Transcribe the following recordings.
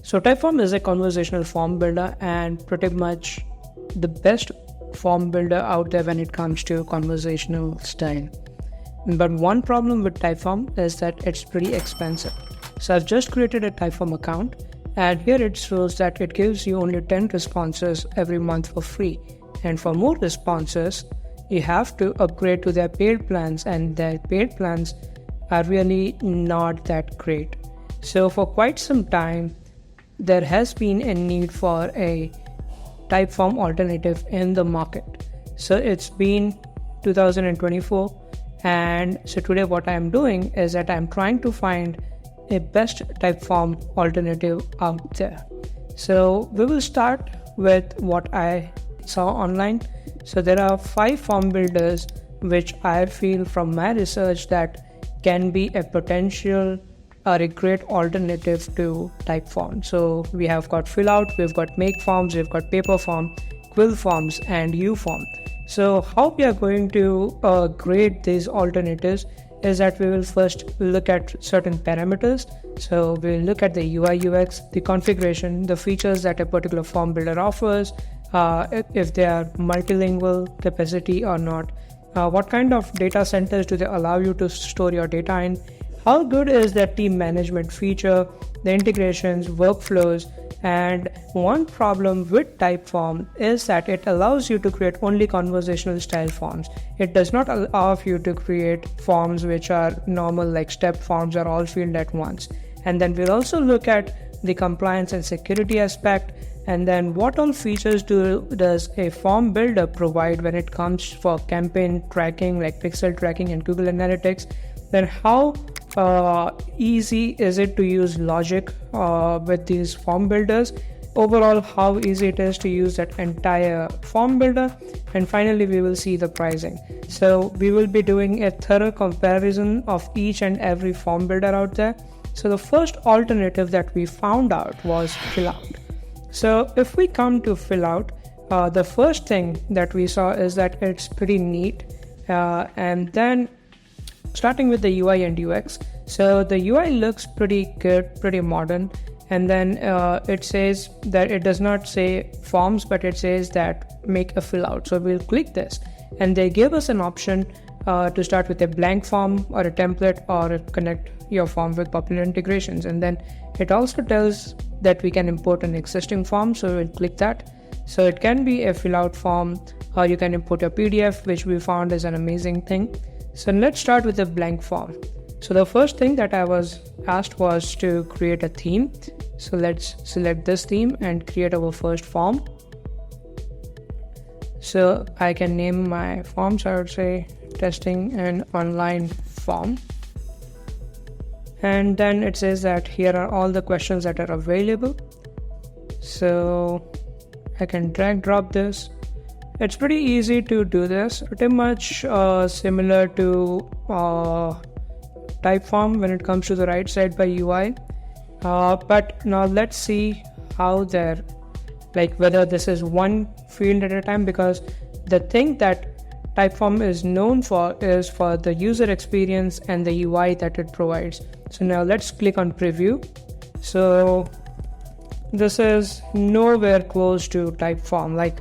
So Typeform is a conversational form builder and pretty much the best form builder out there when it comes to conversational style. But one problem with Typeform is that it's pretty expensive. So I've just created a Typeform account, and here it shows that it gives you only 10 responses every month for free. And for more responses, you have to upgrade to their paid plans, and their paid plans are really not that great. So for quite some time, there has been a need for a Typeform alternative in the market. So it's been 2024, and so today what I'm doing is that I'm trying to find a best Typeform alternative out there. So we will start with what I saw online. So there are 5 form builders which I feel from my research that can be a potential or a great alternative to Typeform. So we have got Fillout, we've got MakeForms, we've got Typeform, QuillForms, and YouForm. So how we are going to grade these alternatives is that we will first look at certain parameters. So we'll look at the UI UX, the configuration, the features that a particular form builder offers, if they are multilingual capacity or not, what kind of data centers do they allow you to store your data in, how good is their team management feature, the integrations, workflows. And one problem with Typeform is that it allows you to create only conversational style forms. It does not allow you to create forms which are normal, like step forms or all field at once. And then we'll also look at the compliance and security aspect, and then what all features does a form builder provide when it comes for campaign tracking like pixel tracking and Google Analytics. Then how easy is it to use logic with these form builders, overall how easy it is to use that entire form builder, and finally we will see the pricing. So we will be doing a thorough comparison of each and every form builder out there. So the first alternative that we found out was Fillout. So if we come to Fillout, the first thing that we saw is that it's pretty neat, and then starting with the UI and UX. So the UI looks pretty good, pretty modern, and then it says that it does not say forms, but it says that make a Fillout. So we'll click this, and they give us an option to start with a blank form or a template, or connect your form with popular integrations. And then it also tells that we can import an existing form, so we'll click that. So it can be a Fillout form, or you can import a PDF, which we found is an amazing thing. So let's start with a blank form. So the first thing that I was asked was to create a theme. So let's select this theme and create our first form. So I can name my form, so I would say testing an online form. And then it says that here are all the questions that are available. So I can drag drop this. It's pretty easy to do this, pretty much similar to Typeform when it comes to the right side by UI. But now let's see how they're, like whether this is one field at a time, because the thing that Typeform is known for is for the user experience and the UI that it provides. So now let's click on preview. So this is nowhere close to Typeform. Like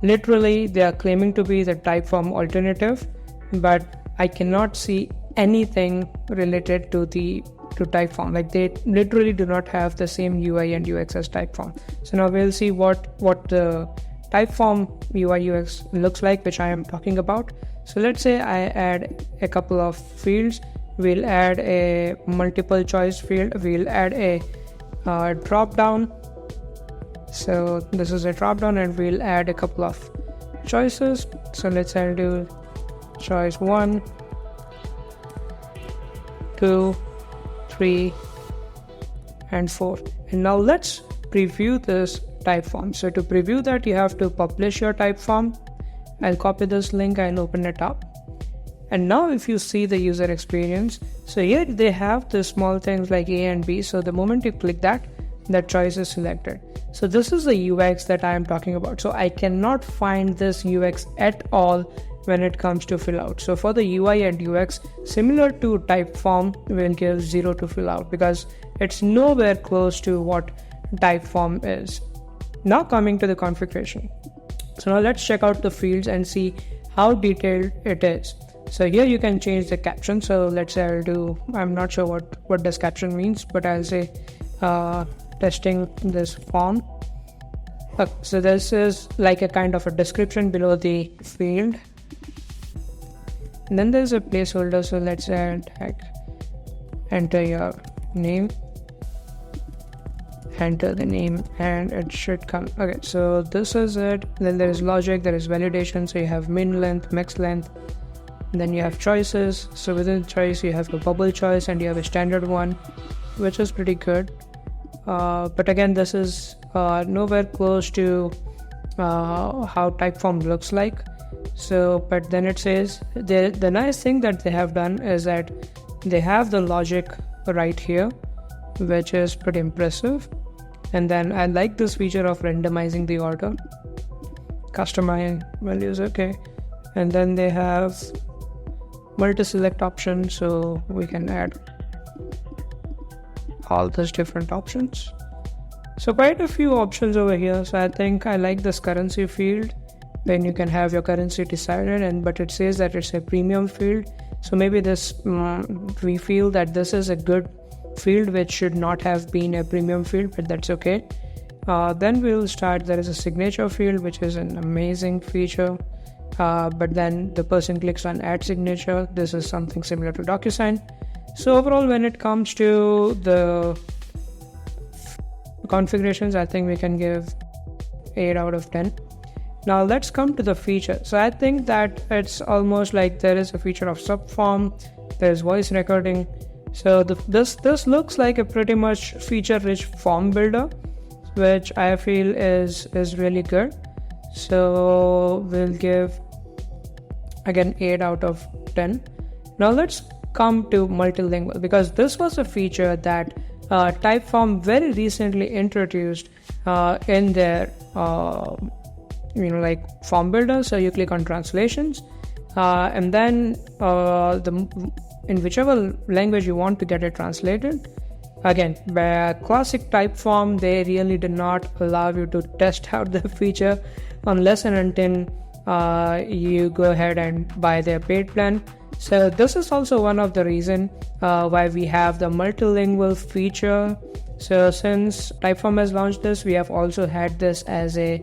literally they are claiming to be the Typeform alternative, but I cannot see anything related to Typeform. Like they literally do not have the same UI and UX as Typeform. So now we'll see what the Typeform UI UX looks like, which I am talking about. So let's say I add a couple of fields. We'll add a multiple choice field. We'll add a drop down. So this is a drop down, and we'll add a couple of choices. So let's do choice 1, 2, 3, and 4. And now let's preview this Typeform. So to preview that, you have to publish your Typeform. I'll copy this link and open it up. And now if you see the user experience, so here they have the small things like A and B. So the moment you click that choice is selected. So this is the UX that I am talking about. So I cannot find this UX at all when it comes to Fillout. So for the UI and UX, similar to Typeform, we'll give 0 to Fillout because it's nowhere close to what Typeform is. Now coming to the configuration. So now let's check out the fields and see how detailed it is. So here you can change the caption. So let's say I'm not sure what does caption means, but I'll say testing this form. So this is like a kind of a description below the field. And then there's a placeholder. So let's add enter your name. Enter the name and it should come. Okay, so this is it. Then there is logic, there is validation. So you have min length, max length. Then you have choices. So within choice you have a bubble choice and you have a standard one, which is pretty good. But again, this is nowhere close to how Typeform looks like. So, but then it says the nice thing that they have done is that they have the logic right here, which is pretty impressive. And then I like this feature of randomizing the order. Customize values, okay. And then they have multi-select option, so we can add all those different options. So quite a few options over here. So I think I like this currency field. Then you can have your currency decided, but it says that it's a premium field. So maybe this we feel that this is a good field which should not have been a premium field, but that's okay. Then we'll start. There is a signature field, which is an amazing feature. But then the person clicks on add signature. This is something similar to DocuSign. So overall, when it comes to the configurations, I think we can give 8 out of 10. Now let's come to the feature. So I think that it's almost like there is a feature of subform, there's voice recording. So this looks like a pretty much feature-rich form builder, which I feel is really good. So we'll give again 8 out of 10. Now let's come to multilingual, because this was a feature that Typeform very recently introduced in their like form builder. So you click on translations and then in whichever language you want to get it translated. Again, by classic Typeform, they really did not allow you to test out the feature unless and until you go ahead and buy their paid plan. So this is also one of the reasons why we have the multilingual feature. So since Typeform has launched this, we have also had this as a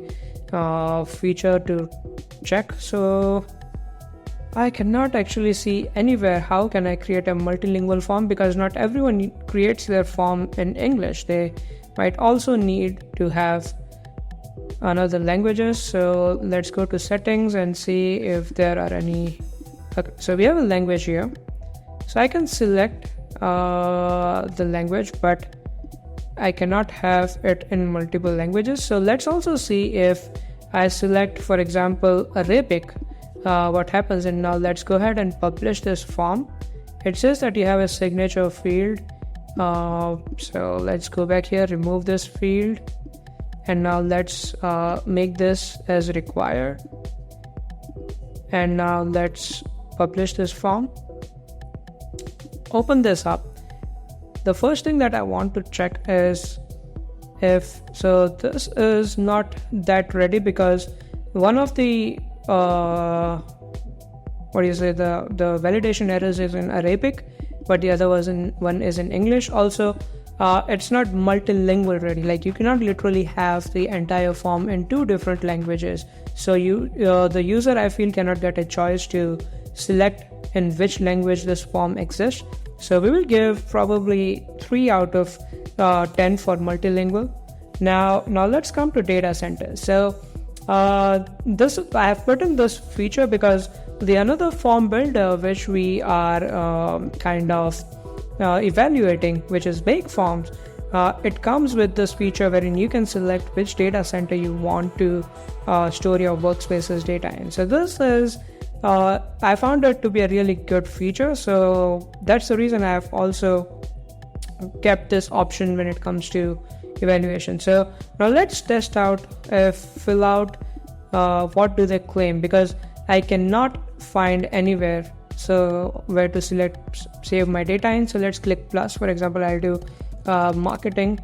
feature to check. So I cannot actually see anywhere how can I create a multilingual form, because not everyone creates their form in English. They might also need to have another languages. So let's go to settings and see if there are any. Okay, so we have a language here. So I can select the language, but I cannot have it in multiple languages. So let's also see if I select, for example, Arabic, what happens. And now let's go ahead and publish this form. It says that you have a signature field. So let's go back here, remove this field. And now let's make this as required. And now let's publish this form. Open this up. The first thing that I want to check is if, so this is not that ready, because one of the the validation errors is in Arabic, but the other one is in English. Also, it's not multilingual ready. Like you cannot literally have the entire form in 2 different languages. So the user, I feel, cannot get a choice to select in which language this form exists. So we will give probably 3 out of 10 for multilingual. Now let's come to data centers. So I have put in this feature because the another form builder which we are kind of evaluating, which is MakeForms, it comes with this feature wherein you can select which data center you want to store your workspace's data in. So this is I found it to be a really good feature, so that's the reason I have also kept this option when it comes to evaluation. So now let's test out if Fillout, what do they claim, because I cannot find anywhere so where to select save my data in. So let's click plus. For example, I'll do marketing,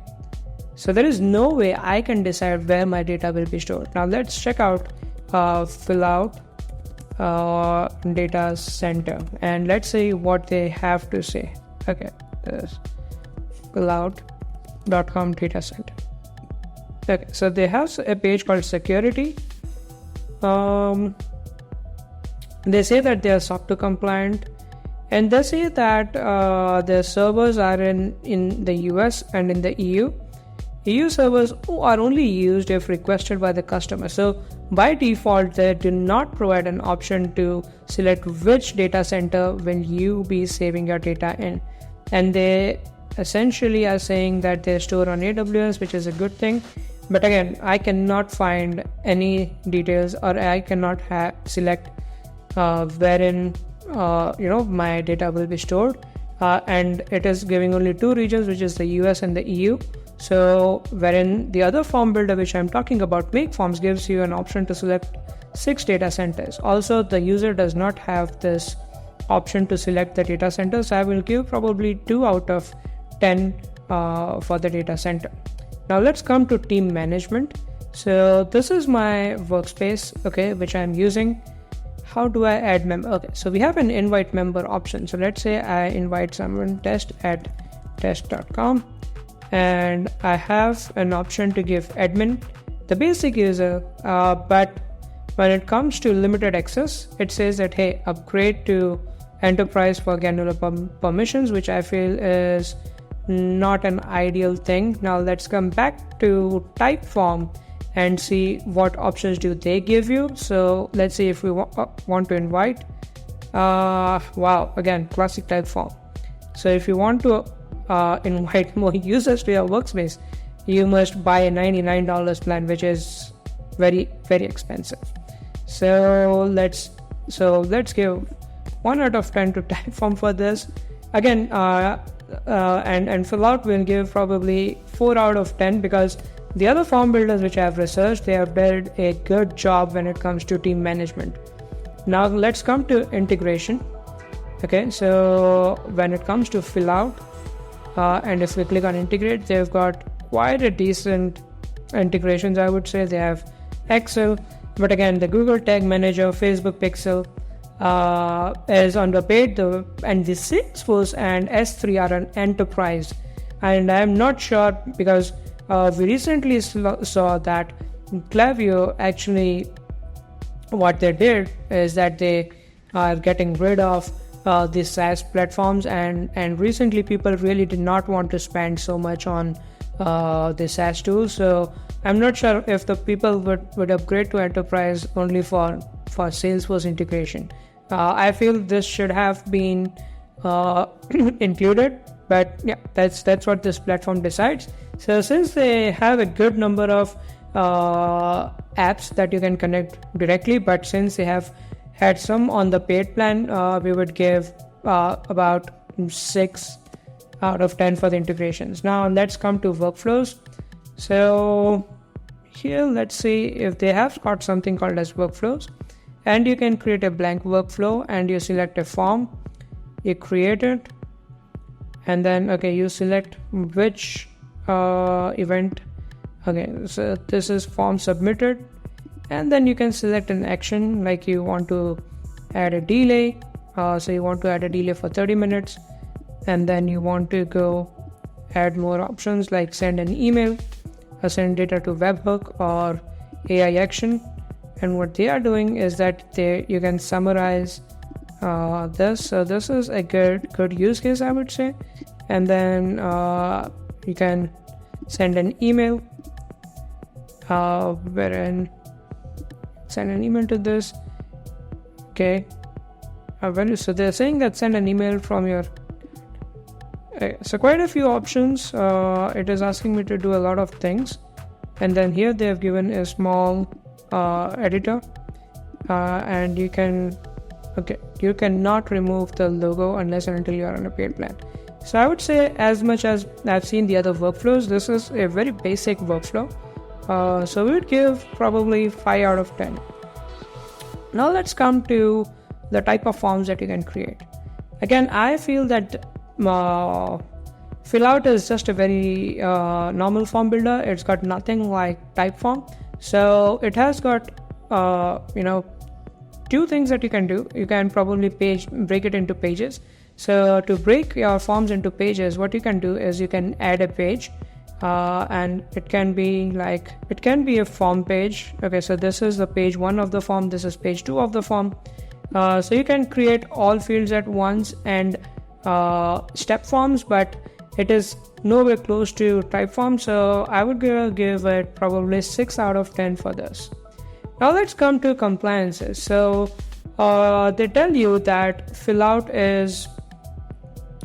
So there is no way I can decide where my data will be stored. Now let's check out Fillout data center, and let's see what they have to say. Okay, this Fillout.com data center. Okay, so they have a page called security. They say that they are SOC 2 compliant, and they say that their servers are in the US and in the EU. EU servers are only used if requested by the customer. So by default, they do not provide an option to select which data center will you be saving your data in. And they essentially are saying that they store on AWS, which is a good thing. But again, I cannot find any details, or I cannot select wherein my data will be stored. And it is giving only 2 regions, which is the US and the EU. So wherein the other form builder which I'm talking about, MakeForms, gives you an option to select 6 data centers. Also, the user does not have this option to select the data centers. So I will give probably 2 out of 10 for the data center. Now let's come to team management. So this is my workspace, okay, which I'm using. How do I add member? Okay, so we have an invite member option. So let's say I invite someone test@test.com. And I have an option to give admin, the basic user, but when it comes to limited access, it says that, hey, upgrade to enterprise for granular permissions, which I feel is not an ideal thing. Now let's come back to Typeform and see what options do they give you. So let's see if we want to invite. Wow, again, classic Typeform. So if you want to invite more users to your workspace, you must buy a $99 plan, which is very, very expensive. So let's give 1 out of 10 to Typeform for this. Again, and Fillout will give probably 4 out of 10, because the other form builders which I have researched, they have built a good job when it comes to team management. Now let's come to integration. Okay, so when it comes to Fillout, and if we click on integrate, they've got quite a decent integrations, I would say. They have Excel, but again, the Google Tag Manager, Facebook Pixel is underpaid, and the Salesforce and S3 are an enterprise. And I'm not sure, because we recently saw that Klaviyo, actually what they did is that they are getting rid of these SaaS platforms, and recently people really did not want to spend so much on the SaaS tools. So I'm not sure if the people would upgrade to enterprise only for Salesforce integration. I feel this should have been included, but yeah, that's what this platform decides. So since they have a good number of apps that you can connect directly, but since they have had some on the paid plan, we would give about 6 out of 10 for the integrations. Now let's come to workflows. So here, let's see if they have got something called as workflows, and you can create a blank workflow, and you select a form, you create it, and then you select which event. Okay, so this is form submitted, and then you can select an action, like you want to add a delay. So you want to add a delay for 30 minutes, and then you want to go add more options like send an email, send data to webhook, or AI action. And what they are doing is that you can summarize this. So this is a good use case, I would say. And then you can send an email, wherein send an email to this. Okay. So they're saying that send an email from your. So quite a few options. It is asking me to do a lot of things, and then here they have given a small editor, and you cannot remove the logo unless and until you are on a paid plan. So I would say, as much as I've seen the other workflows, this is a very basic workflow. So we would give probably 5 out of 10. Now let's come to the type of forms that you can create. Again, I feel that Fillout is just a very normal form builder. It's got nothing like Typeform. So it has got, two things that you can do. You can probably break it into pages. So to break your forms into pages, what you can do is you can add a page, and it can be a form page. Okay, so this is the page 1 of the form. This is page 2 of the form. So you can create all fields at once and step forms, but it is nowhere close to Typeform, so I would give it probably 6 out of 10 for this. Now let's come to compliances. So they tell you that Fillout is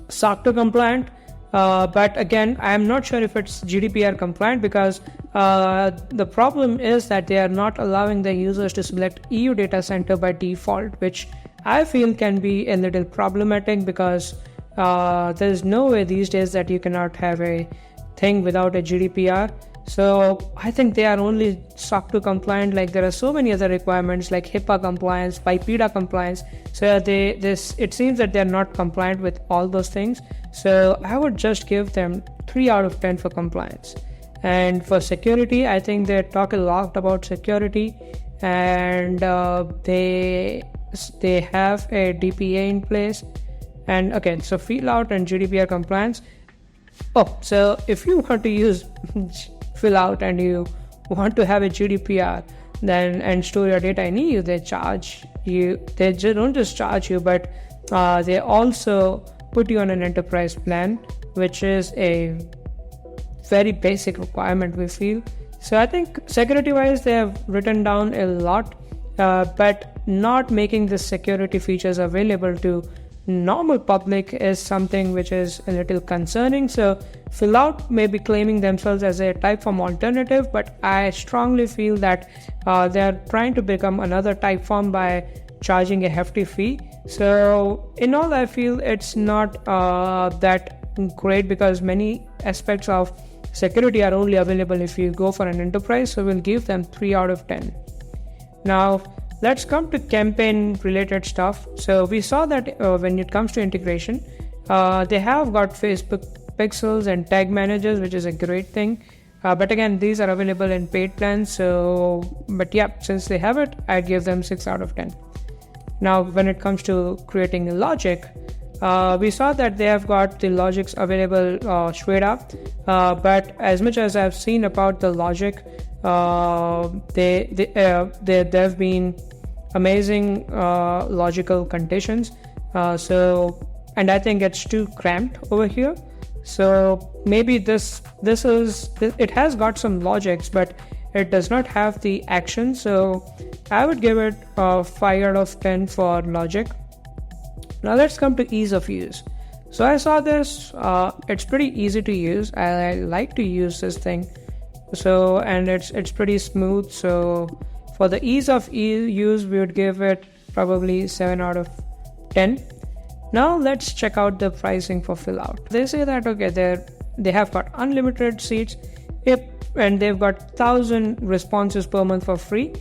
SOC 2 compliant, but again, I'm not sure if it's GDPR compliant, because the problem is that they are not allowing the users to select EU data center by default, which I feel can be a little problematic, because there's no way these days that you cannot have a thing without a GDPR. So I think they are only SOC 2 compliant. Like, there are so many other requirements like HIPAA compliance, BIPEDA compliance. So it seems that they're not compliant with all those things. So I would just give them 3 out of 10 for compliance. And for security, I think they talk a lot about security, and they have a DPA in place. And okay, so Fillout and GDPR compliance. Oh, so if you want to use Fillout and you want to have a GDPR and store your data in EU, they charge you. They don't just charge you, but they also put you on an enterprise plan, which is a very basic requirement, we feel. So I think security wise, they have written down a lot, but not making the security features available to normal public is something which is a little concerning. So Fillout may be claiming themselves as a Typeform alternative, but I strongly feel that they are trying to become another Typeform by charging a hefty fee. So in all, I feel it's not that great, because many aspects of security are only available if you go for an enterprise. So we'll give them 3 out of 10. Now let's come to campaign related stuff. So we saw that when it comes to integration, they have got Facebook pixels and tag managers, which is a great thing. But again, these are available in paid plans. But yeah, since they have it, I'd give them 6 out of 10. Now, when it comes to creating logic, we saw that they have got the logics available straight up. But as much as I've seen about the logic, there have been amazing logical conditions. And I think it's too cramped over here. So maybe it has got some logics, but it does not have the action. So I would give it 5 out of 10 for logic. Now let's come to ease of use. So I saw this, it's pretty easy to use. I like to use this thing. So, and it's pretty smooth. So for the ease of use, we would give it probably 7 out of 10. Now let's check out the pricing for Fillout. They say that okay, they have got unlimited seats, and they've got 1,000 responses per month for free.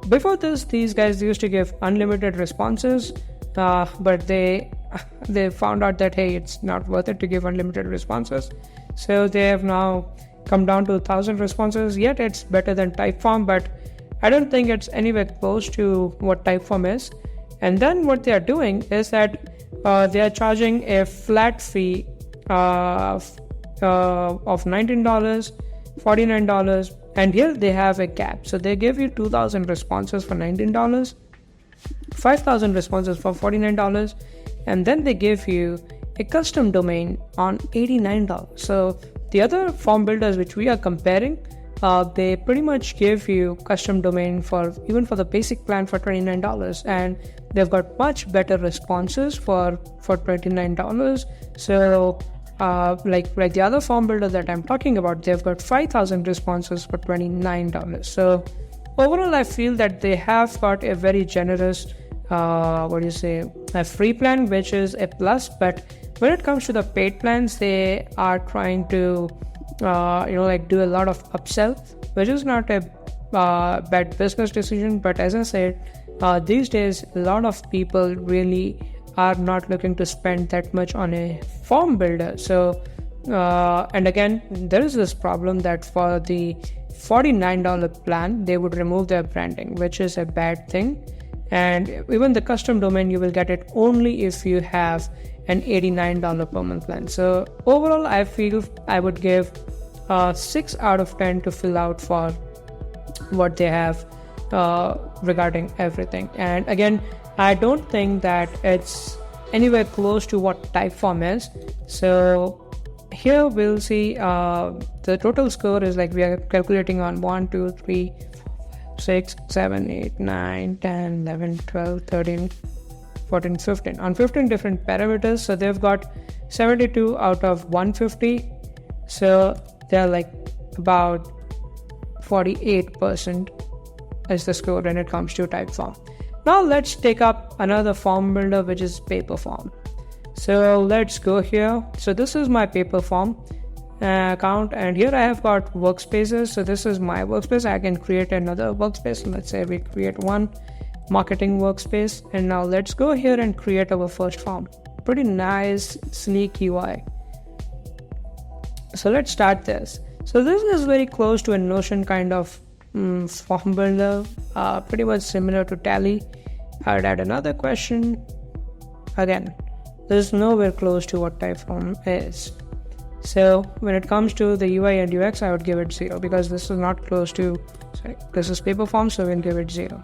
Before this, these guys used to give unlimited responses, but they found out that hey, it's not worth it to give unlimited responses. So they have now come down to 1,000 responses. Yet it's better than Typeform, but I don't think it's anywhere close to what Typeform is. And then what they are doing is that they are charging a flat fee of $19, $49, and here they have a cap. So they give you 2,000 responses for $19, 5,000 responses for $49, and then they give you a custom domain on $89. So the other form builders which we are comparing, they pretty much give you custom domain for even for the basic plan for $29, and they've got much better responses for $29. So like the other form builder that I'm talking about, they've got 5,000 responses for $29. So overall, I feel that they have got a very generous a free plan, which is a plus. But when it comes to the paid plans, they are trying to do a lot of upsell, which is not a bad business decision. But as I said, these days a lot of people really are not looking to spend that much on a form builder. So And again, there is this problem that for the $49 plan, they would remove their branding, which is a bad thing. And even the custom domain, you will get it only if you have an $89 per month plan. So overall, I feel I would give 6 out of 10 to Fillout for what they have regarding everything. And again, I don't think that it's anywhere close to what Typeform is. So here we'll see the total score is like we are calculating on 1, 2, 3, 6, 7, 8, 9, 10, 11, 12, 13, 14, 15 on 15 different parameters. So they've got 72 out of 150. So they're like about 48% is the score when it comes to Typeform. Now let's take up another form builder, which is Paperform. So let's go here. So this is my Paperform account, and here I have got workspaces. So this is my workspace. I can create another workspace. Let's say we create one marketing workspace, and now let's go here and create our first form. Pretty nice, sleek UI. So let's start this. So this is very close to a Notion kind of form builder, pretty much similar to Tally. I'd add another question. Again, this is nowhere close to what Typeform is. So when it comes to the UI and UX, I would give it 0 because this is not close to, this is Paperform, so we'll give it 0.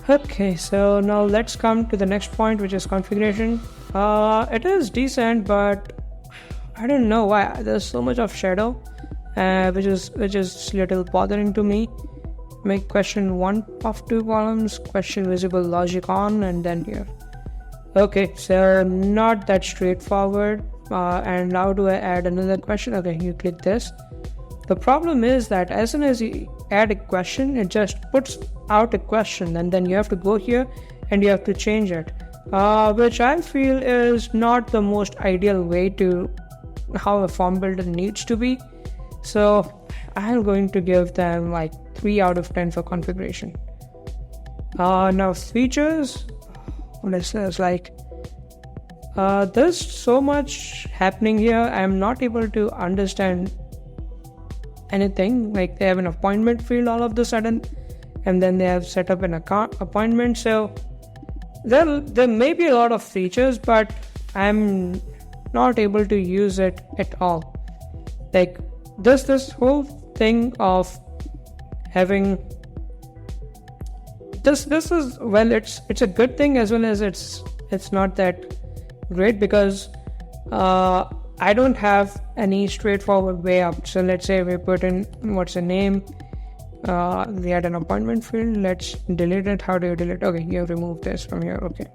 Okay, so now let's come to the next point, which is configuration. It is decent, but I don't know why there's so much of shadow, which is little bothering to me. Make question 1 of 2 columns, question visible logic on, and then here. Okay, so not that straightforward. And now do I add another question? Okay, you click this. The problem is that as soon as you add a question, it just puts out a question, and then you have to go here and you have to change it, which I feel is not the most ideal way to how a form builder needs to be. So I'm going to give them like 3 out of 10 for configuration. Now features, what is this? Like there's so much happening here. I'm not able to understand anything. Like they have an appointment field all of a sudden, and then they have set up an account appointment. So there may be a lot of features, but I'm not able to use it at all. Like this whole thing of having this is, well, it's a good thing as well as it's not that great, because I don't have any straightforward way up. So let's say we put in what's the name, we had an appointment field. Let's delete it. How do you delete? Okay, you remove this from here. Okay,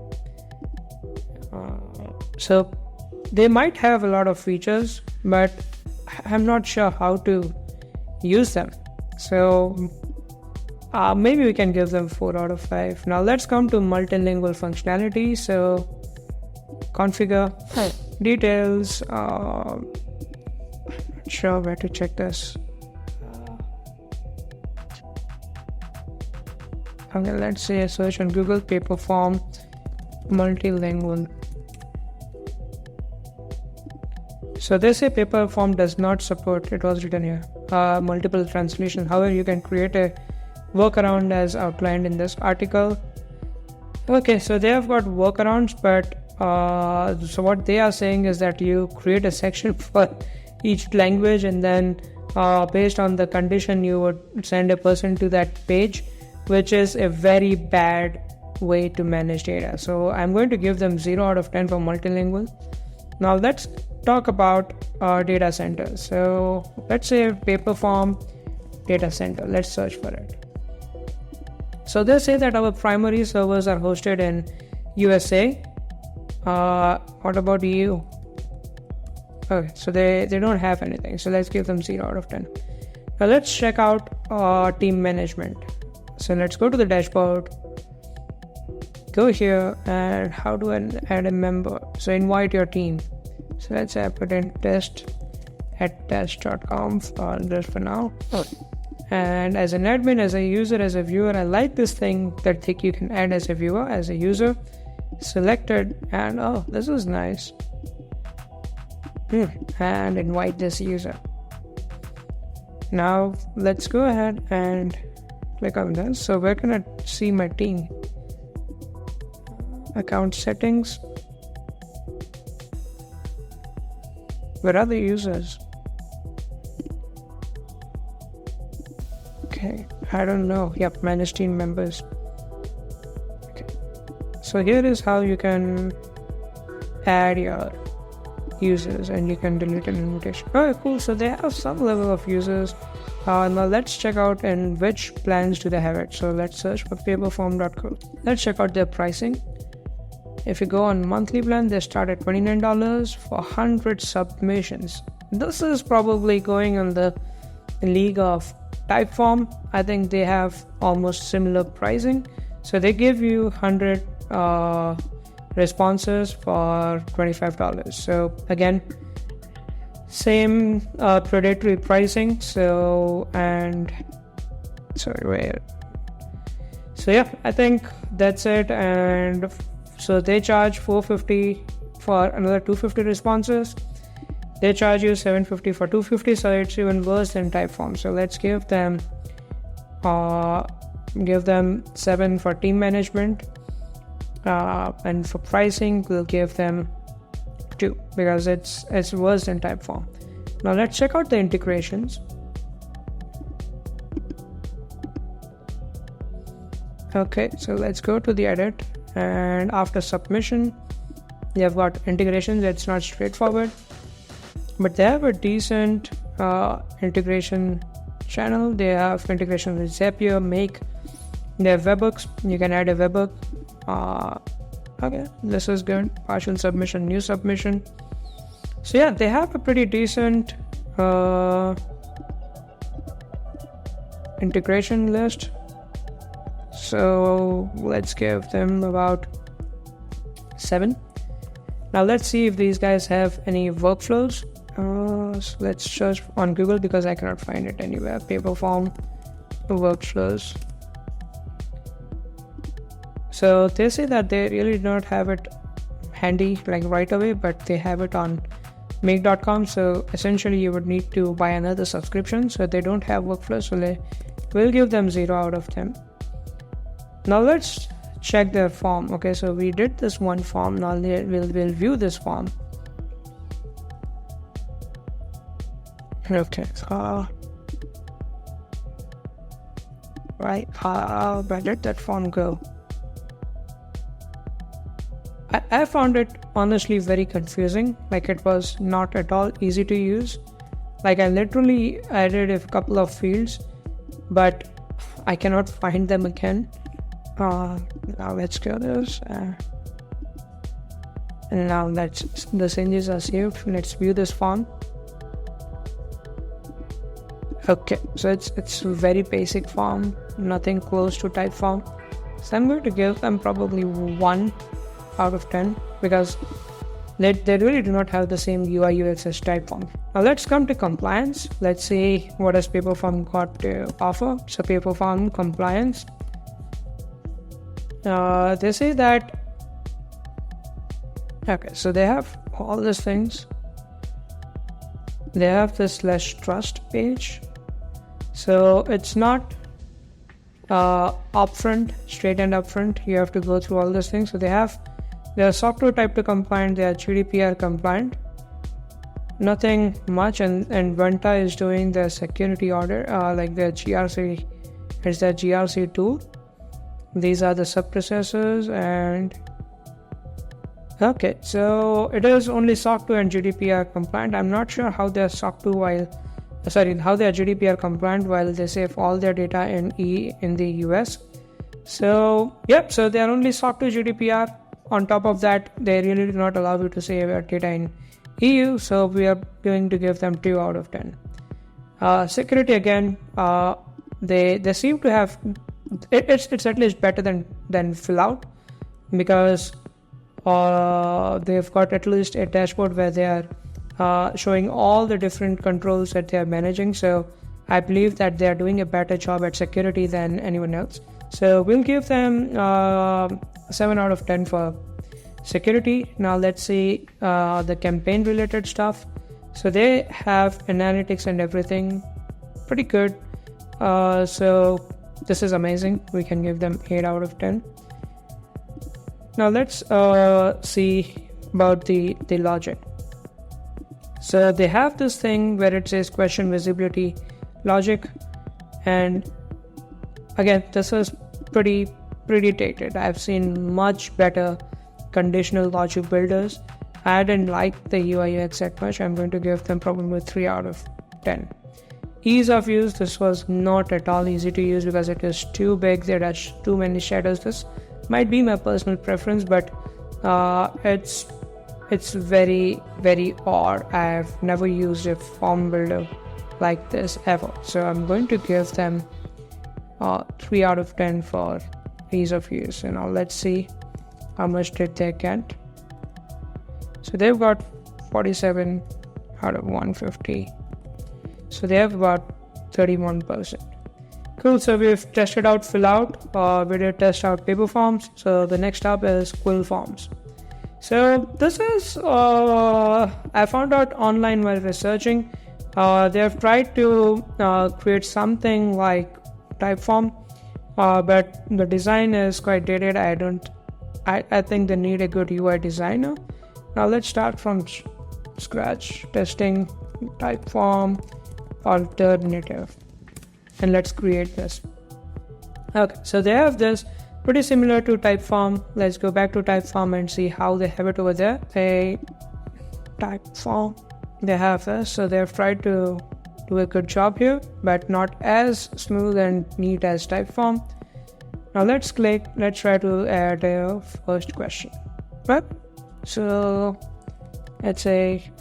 so they might have a lot of features, but I'm not sure how to use them. So maybe we can give them 4 out of 5. Now let's come to multilingual functionality. So configure details. Not sure where to check this. Okay, let's say a search on Google, Paperform multilingual. So they say Paperform does not support, it was written here, multiple translation. However, you can create a workaround as outlined in this article. Okay, so they have got workarounds, but so what they are saying is that you create a section for each language, and then based on the condition you would send a person to that page, which is a very bad way to manage data. So I'm going to give them 0 out of 10 for multilingual. Now let's talk about data centers. So let's say Paperform data center. Let's search for it. So they say that our primary servers are hosted in USA. What about EU? Okay, so they don't have anything. So let's give them 0 out of 10. Now let's check out team management. So let's go to the dashboard. Go here, and how do I add a member? So invite your team. So let's say I put in test@test.com for this for now. And as an admin, as a user, as a viewer, I like this thing that you can add as a viewer, as a user. Selected, and oh, this is nice. and invite this user. Now let's go ahead and click on this. So we're gonna see my team. Account settings. Where are the users? Okay, I don't know. Yep, manage team members. Okay, so here is how you can add your users and you can delete an invitation. Oh, cool. So they have some level of users. Now let's check out in which plans do they have it. So let's search for paperform.co. Let's check out their pricing. If you go on monthly plan, they start at $29 for 100 submissions. This is probably going in the league of Typeform. I think they have almost similar pricing. So they give you 100 responses for $25. So again, same predatory pricing. So yeah, I think that's it. And so they charge $450 for another 250 responses. They charge you $750 for 250, so it's even worse than Typeform. So let's give them $7 for team management, and for pricing we'll give them $2 because it's worse than Typeform. Now let's check out the integrations. Okay, so let's go to the edit, and after submission you have got integrations. It's not straightforward, but they have a decent integration channel. They have integration with Zapier, Make. They have webhooks. You can add a webhook. Okay, this is good. Partial submission, new submission. So yeah, they have a pretty decent integration list. So let's give them about 7. Now let's see if these guys have any workflows. So let's search on Google because I cannot find it anywhere. Paperform workflows. So they say that they really do not have it handy like right away, but they have it on make.com. So essentially you would need to buy another subscription. So they don't have workflows, so we'll give them 0 out of 10. Now let's check their form. Okay, so we did this one form. Now we'll view this form. Okay, so right, where did that form go? I found it honestly very confusing. Like, it was not at all easy to use. Like, I literally added a couple of fields, but I cannot find them again. Now let's go this, and now the changes are saved. Let's view this form. Okay, so it's a very basic form, nothing close to Typeform. So I'm going to give them probably 1 out of 10 because they really do not have the same UI UX as Typeform. Now let's come to compliance. Let's see what has Paperform got to offer. So Paperform compliance. They say that, okay, so they have all these things. They have this /trust page. So it's not upfront, straight and upfront. You have to go through all these things. So they are SOC 2 type 2 compliant. They are GDPR compliant. Nothing much. And Vanta is doing the security audit, like their GRC. It's their GRC tool. These are the subprocessors, and okay, so it is only SOC 2 and GDPR compliant. I'm not sure how they're SOC 2 how they are GDPR compliant while they save all their data in the US. So yep, so they are only SOC 2 GDPR. On top of that, they really do not allow you to save your data in EU. So we are going to give them 2 out of 10. Security again, they seem to have. It's at least better than Fillout because they've got at least a dashboard where they are showing all the different controls that they are managing. So I believe that they are doing a better job at security than anyone else. So we'll give them 7 out of 10 for security. Now let's see the campaign related stuff. So they have analytics and everything pretty good. So this is amazing. We can give them 8 out of 10. Now let's see about the logic. So they have this thing where it says question visibility logic, and again, this is pretty dated. I've seen much better conditional logic builders. I didn't like the UI UX that much. I'm going to give them probably 3 out of 10. Ease of use, this was not at all easy to use because it is too big. There are too many shadows. This might be my personal preference, but it's very odd. I've never used a form builder like this ever. So I'm going to give them 3 out of 10 for ease of use. And now let's see how much did they get. So they've got 47 out of 150. So they have about 31%. Cool, so we've tested out Fillout, we did test out Typeforms. So the next up is QuillForms. So this is, I found out online while researching, they have tried to create something like Typeform, but the design is quite dated. I think they need a good UI designer. Now let's start from scratch, testing Typeform alternative, and let's create this. Okay, so they have this pretty similar to Typeform. Let's go back to Typeform and see how they have it over there. Typeform, they have this, so they have tried to do a good job here, but not as smooth and neat as Typeform. Now let's try to add a first question. Right? So let's say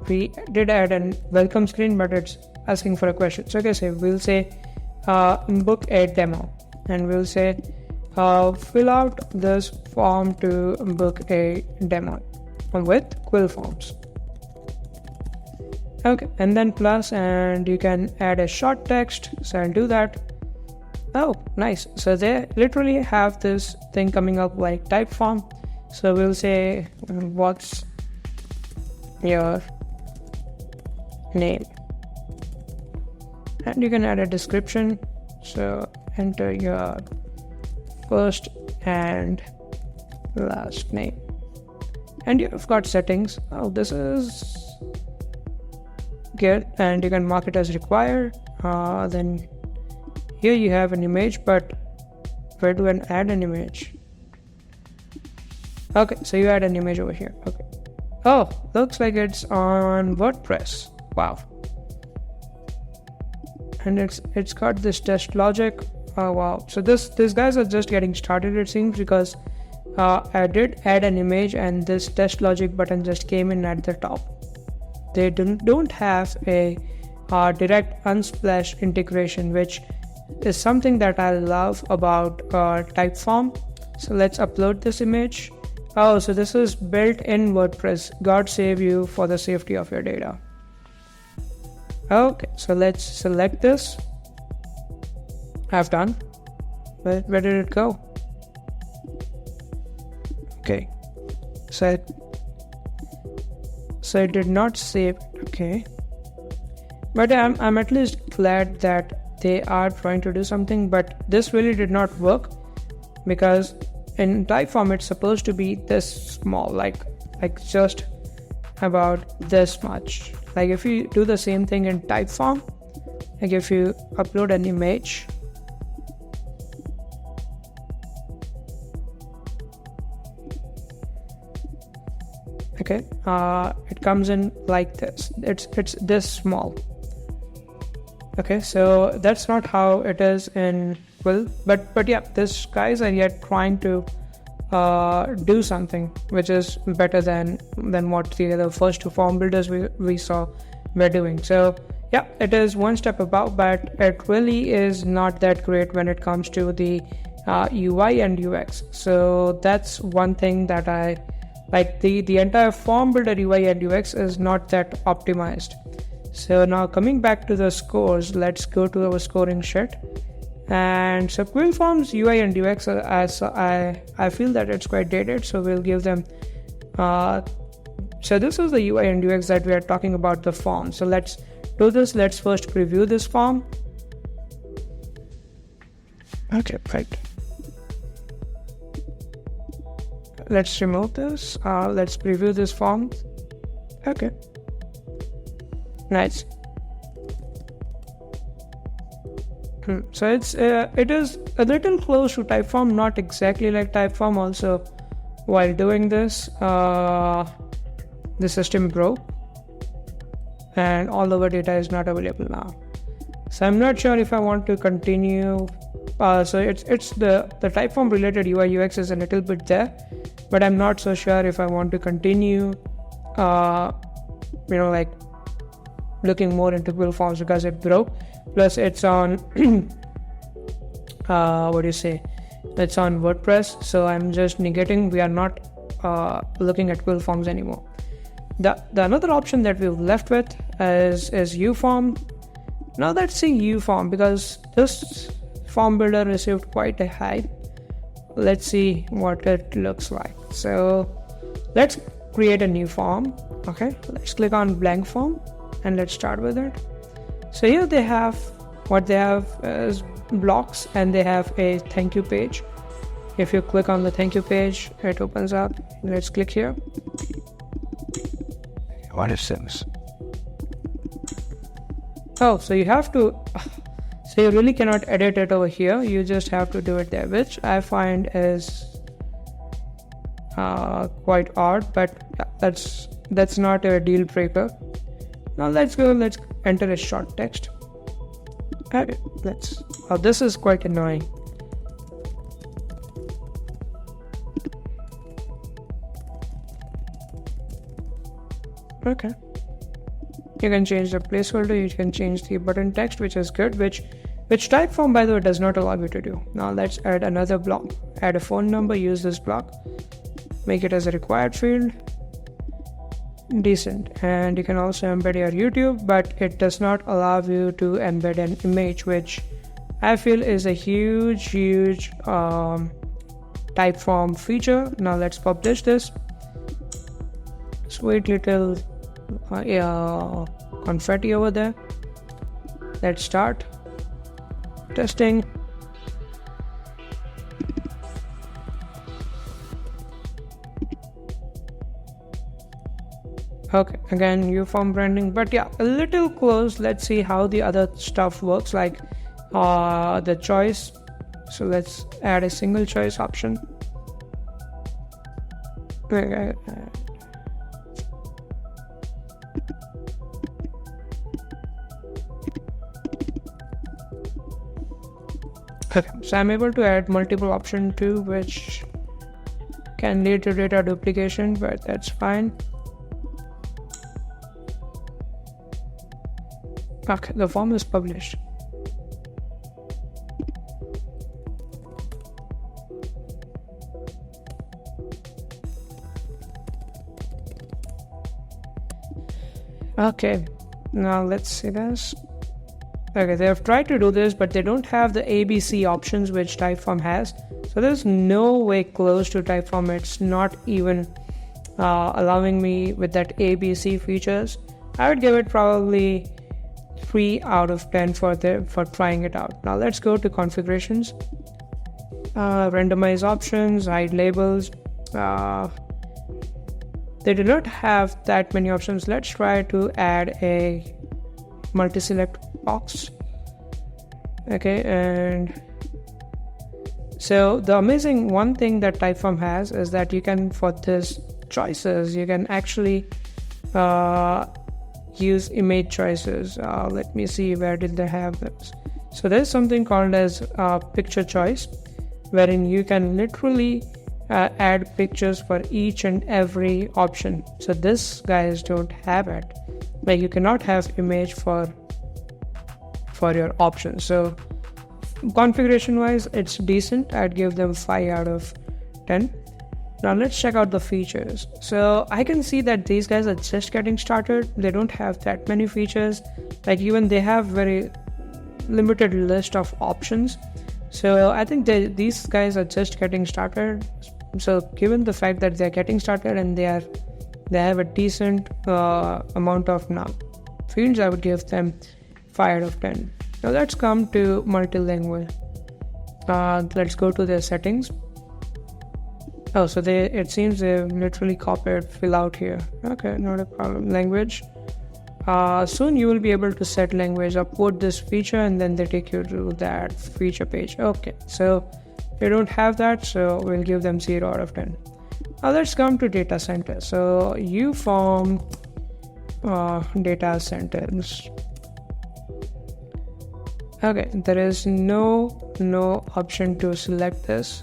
we did add a welcome screen, but it's asking for a question. So okay, so we'll say book a demo, and we'll say fill out this form to book a demo with QuillForms. Okay, and then plus, and you can add a short text. So I'll do that. Oh, nice. So they literally have this thing coming up like Typeform. So we'll say, what's your name? And you can add a description. So enter your first and last name. And you've got settings. Oh, this is good. And you can mark it as required. Then here you have an image, but where do I add an image? Okay, so you add an image over here. Okay. Oh, looks like it's on WordPress. Wow. And it's got this test logic. Oh wow. So these guys are just getting started, it seems, because I did add an image and this test logic button just came in at the top. They don't have a direct Unsplash integration, which is something that I love about Typeform. So let's upload this image. Oh, so this is built in WordPress. God save you for the safety of your data. Okay, so let's select this. I've done. Where did it go? Okay, so it did not save. Okay, but I'm at least glad that they are trying to do something. But this really did not work because in Typeform it's supposed to be this small, like just about this much. Like if you do the same thing in Typeform, like if you upload an image, okay, it comes in like this. It's this small. Okay, so that's not how it is in Quill, but yeah, these guys are yet trying to do something which is better than what the other first two form builders we saw were doing. So yeah, it is one step above, but it really is not that great when it comes to the UI and UX. So that's one thing that I like. The entire form builder UI and UX is not that optimized. So now coming back to the scores, let's go to our scoring sheet. And so QuillForms UI and UX, I feel that it's quite dated, so we'll give them So this is the UI and UX that we are talking about, the form. So let's do this. Let's first preview this form. Okay, right. Let's remove this. Let's preview this form. Okay. Nice. So it is a little close to Typeform, not exactly like Typeform. Also, while doing this, the system broke and all our data is not available now. So I'm not sure if I want to continue. So it's the Typeform related UI UX is a little bit there, but I'm not so sure if I want to continue. Like looking more into QuillForms because it broke. Plus it's on it's on WordPress, so I'm just negating. We are not looking at QuillForms anymore. The another option that we've left with is YouForm. Now let's see YouForm, because this form builder received quite a hype. Let's see what it looks like. So let's create a new form. Okay, let's click on blank form and let's start with it. So here they have is blocks, and they have a thank you page. If you click on the thank you page, it opens up. Let's click here. What is this? Oh, so you have to, so you really cannot edit it over here. You just have to do it there, which I find is quite odd, but that's not a deal breaker. Now let's enter a short text. Okay, this is quite annoying. Okay. You can change the placeholder, you can change the button text, which is good, which Typeform, by the way, does not allow you to do. Now let's add another block. Add a phone number, use this block. Make it as a required field. Decent. And you can also embed your YouTube, but it does not allow you to embed an image, which I feel is a huge Typeform feature. Now let's publish this. Sweet little confetti over there. Let's start testing. Okay, again YouForm branding, but yeah, a little close. Let's see how the other stuff works, like the choice. So let's add a single choice option. Okay, so I'm able to add multiple options too, which can lead to data duplication, but that's fine. Okay, the form is published. Okay, now let's see this. Okay, they have tried to do this, but they don't have the ABC options which Typeform has. So there's no way close to Typeform. It's not even allowing me with that ABC features. I would give it probably 3 out of 10 for trying it out. Now let's go to configurations, randomize options, hide labels. They do not have that many options. Let's try to add a multi-select box. Okay, and so the amazing one thing that Typeform has is that you can, for this choices, you can actually use image choices. Let me see, where did they have this? So there's something called as picture choice, wherein you can literally add pictures for each and every option. So this guys don't have it. Like you cannot have image for your options. So configuration wise, it's decent. I'd give them 5 out of 10. Now let's check out the features. So I can see that these guys are just getting started. They don't have that many features. Like even they have very limited list of options. So I think these guys are just getting started. So given the fact that they're getting started and they are they have a decent amount of fields. I would give them 5 out of 10. Now let's come to multilingual. Let's go to their settings. Oh, so it seems they've literally copied Fillout here. Okay, not a problem. Language. Soon you will be able to set language, upload this feature, and then they take you to that feature page. Okay, so they don't have that, so we'll give them 0 out of 10. Now let's come to data center. So YouForm data centers. Okay, there is no option to select this.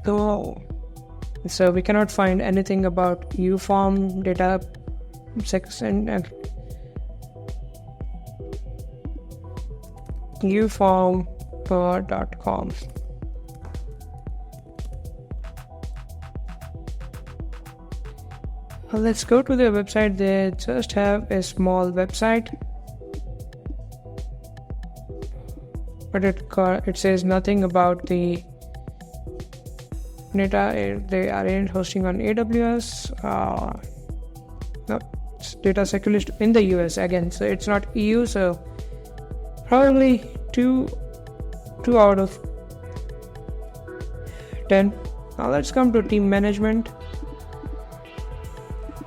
So we cannot find anything about YouForm data section. YouForm.com. Let's go to their website. They just have a small website, but it says nothing about the data. They aren't hosting on AWS. No, it's data securely in the US again, so it's not EU. So probably 2 out of 10. Now let's come to team management.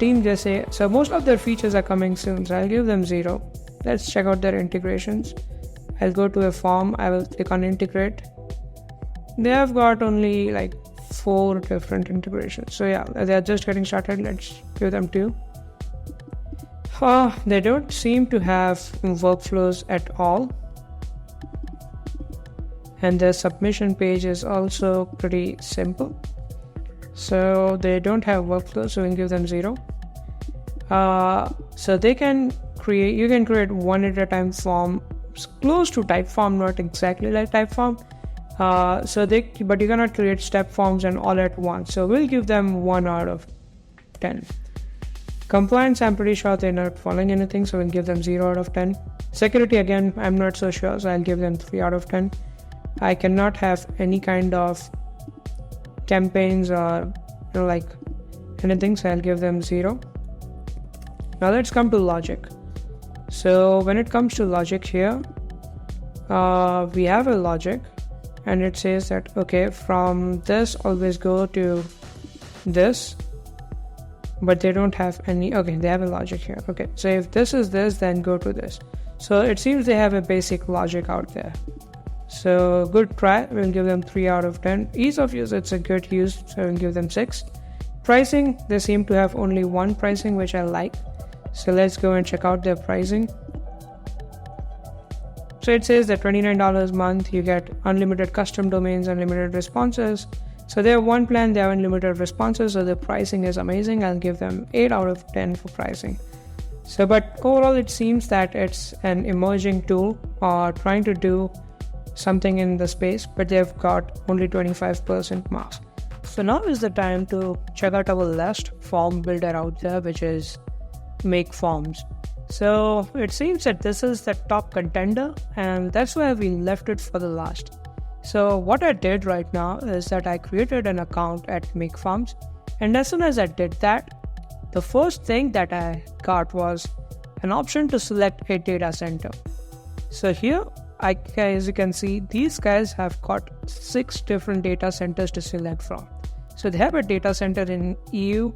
Team Jesse. So most of their features are coming soon, so I'll give them 0. Let's check out their integrations. I'll go to a form. I will click on integrate. They have got only like 4 different integrations. So yeah, they are just getting started. Let's give them 2. They don't seem to have workflows at all. And their submission page is also pretty simple. So they don't have workflows, so we'll give them 0. So you can create one at a time form, close to Typeform, not exactly like Typeform. But you cannot create step forms and all at once. So we'll give them 1 out of 10. Compliance, I'm pretty sure they're not following anything, so we'll give them 0 out of 10. Security, again, I'm not so sure, so I'll give them 3 out of 10. I cannot have any kind of campaigns or like anything, so I'll give them 0. Now let's come to logic. So when it comes to logic here, we have a logic, and it says that okay, from this always go to this, but they don't have any. Okay, they have a logic here. Okay, so if this is this, then go to this. So it seems they have a basic logic out there. So good try. We'll give them 3 out of 10. Ease of use, it's a good use, so we'll give them 6. Pricing, they seem to have only one pricing, which I like. So let's go and check out their pricing. So it says that $29 a month, you get unlimited custom domains, unlimited responses. So they have one plan, they have unlimited responses, so the pricing is amazing. I'll give them 8 out of 10 for pricing. So, but overall, it seems that it's an emerging tool or trying to do something in the space, but they've got only 25% marks. So now is the time to check out our last form builder out there, which is MakeForms. So it seems that this is the top contender, and that's why we left it for the last. So what I did right now is that I created an account at MakeForms, and as soon as I did that, the first thing that I got was an option to select a data center. So here, as you can see, these guys have got 6 different data centers to select from. So they have a data center in EU,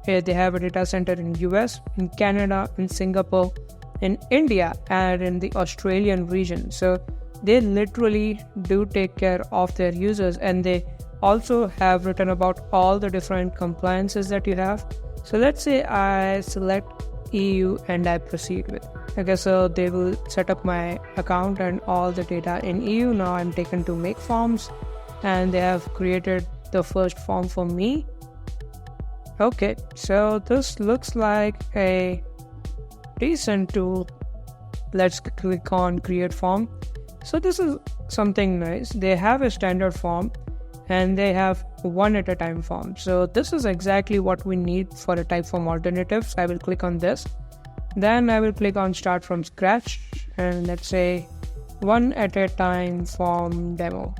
they have a data center in US, in Canada, in Singapore, in India, and in the Australian region. So they literally do take care of their users, and they also have written about all the different compliances that you have. So let's say I select EU and I proceed with. Okay, so they will set up my account and all the data in EU. Now I'm taken to MakeForms, and they have created the first form for me. Okay, so this looks like a decent tool. Let's click on create form. So this is something nice. They have a standard form and they have one at a time form. So this is exactly what we need for a Typeform alternative. So I will click on this. Then I will click on start from scratch, and let's say one at a time form demo.